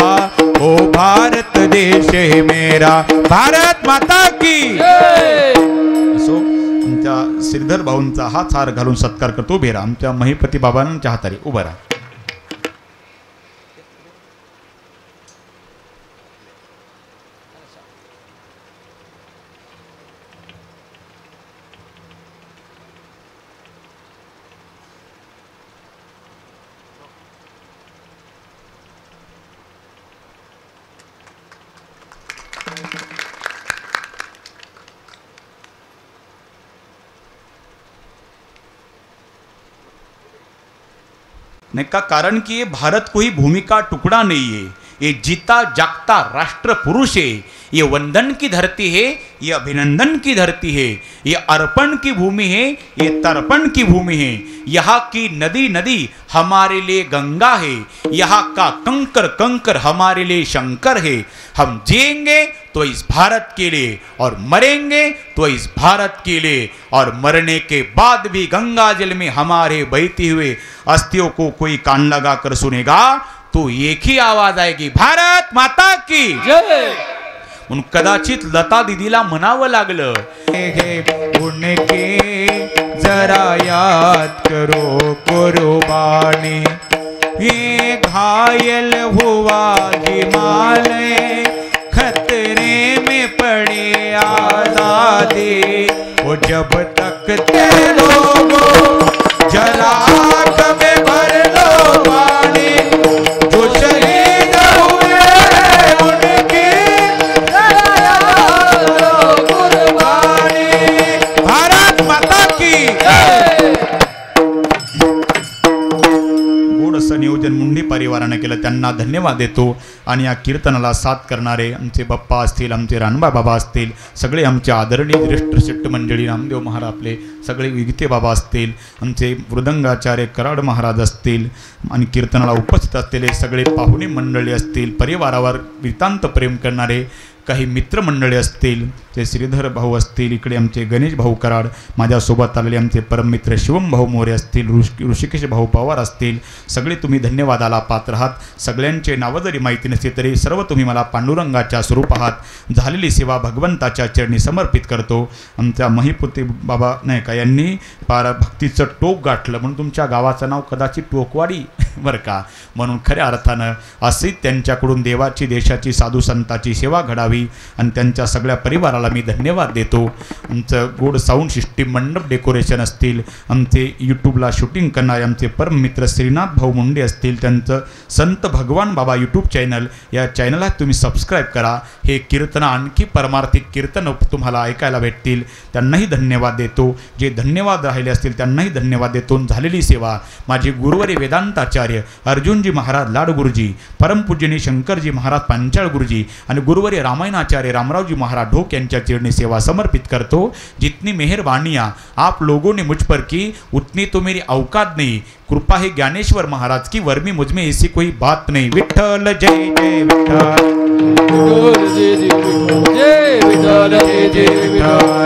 ओ भारत देश है मेरा. भारत माता की असो. आमच्या श्रीधर भाऊंचा हात हार घालून सत्कार करतो. उभे राहा. आमच्या महिपती बाबांच्या हातारी उभा राहा. नहीं का, कारण कि ये भारत कोई भूमि का टुकड़ा नहीं है, ये जीता जागता राष्ट्र पुरुष है. ये वंदन की धरती है, ये अभिनंदन की धरती है, ये अर्पण की भूमि है, ये तर्पण की भूमि है। यहाँ की नदी नदी हमारे लिए गंगा है, यहाँ का कंकर कंकर हमारे लिए शंकर है। हम जिएंगे तो इस भारत के लिए और मरेंगे तो इस भारत के लिए, और मरने के बाद भी गंगा जल में हमारे बहती हुए अस्थियों को कोई कान लगा कर सुनेगा तो एक ही आवाज आएगी, भारत माता की जय। म्हणून कदाचित लता दीदीला म्हणावं लागलं, उनके जरा याद करो कुर्बानी, ये घायल हुआ हिमालय, खतरे में पड़े आजादी, वो जब तक ते लोगों जला कभी भर लो पानी, जो शहीद हुए उनकी कुर्बानी, भारत माता की गोडसं नियोजन मुंडे परिवाराने केलं, त्यांना धन्यवाद देतो। आणि या कीर्तनाला साथ करणारे आमचे बाप्पा असतील, आमचे रानबा बाबा असतील, सगळे आमचे आदरणीय ज्येष्ठ शिष्ट मंडळी, रामदेव महाराज आपले सगळे विगते बाबा असतील, आमचे मृदंगाचार्य कराड महाराज असतील, आणि कीर्तनाला उपस्थित असलेले सगळे पाहुणे मंडळी असतील, परिवारावर नितांत प्रेम करणारे काही मित्रमंडळी असतील, ते श्रीधर भाऊ असतील, इकडे आमचे गणेश भाऊ कराड, माझ्यासोबत आलेले आमचे परममित्र शिवम भाऊ मोरे असतील, ऋषिकेश भाऊ पवार असतील, सगळे तुम्ही धन्यवादाला पात्र आहात। सगळ्यांचे नावं जरी माहिती नसते तरी सर्व तुम्ही मला पांडुरंगाच्या स्वरूपात झालेली सेवा भगवंताच्या चरणी समर्पित करतो। आमच्या महिपुते बाबा नाही का यांनी पार भक्तीचं टोक गाठलं, म्हणून तुमच्या गावाचं नाव कदाचित टोकवाडी बरं का, म्हणून खऱ्या अर्थानं अशी त्यांच्याकडून देवाची देशाची साधू संताची सेवा घडावी आणि त्यांच्या सगळ्या परिवाराला मी धन्यवाद देतो। आमचं गोड साऊंड सिस्टीम मंडप डेकोरेशन असतील, आमचे यूट्यूबला शूटिंग करणारे आमचे परममित्र श्रीनाथ भाऊ मुंडे असतील, त्यांचं संत भगवान बाबा यूट्यूब चॅनल, या चॅनलला तुम्ही सबस्क्राईब करा। हे कीर्तन आणखी परमार्थिक कीर्तन तुम्हाला ऐकायला भेटतील, त्यांनाही धन्यवाद देतो। जे धन्यवाद राहिले असतील त्यांनाही धन्यवाद देतो। झालेली सेवा माझे गुरुवारी वेदांताचार्य अर्जुनजी महाराज लाडगुरुजी, परमपूजनीय शंकरजी महाराज पांचाळ गुरुजी आणि गुरुवारी रामायणाचार्य रामरावजी महाराज ढोक यांच्या चरणी सेवा समर्पित करतो। जितनी मेहरबानियाँ आप लोगों ने मुझ पर की उतनी तो मेरी औकात नहीं, कृपा है ज्ञानेश्वर महाराज की, वर्मी मुझ में ऐसी कोई बात नहीं। विठ्ठल जय जय विठ्ठल, जय विठ्ठल, जय जय विठ्ठल।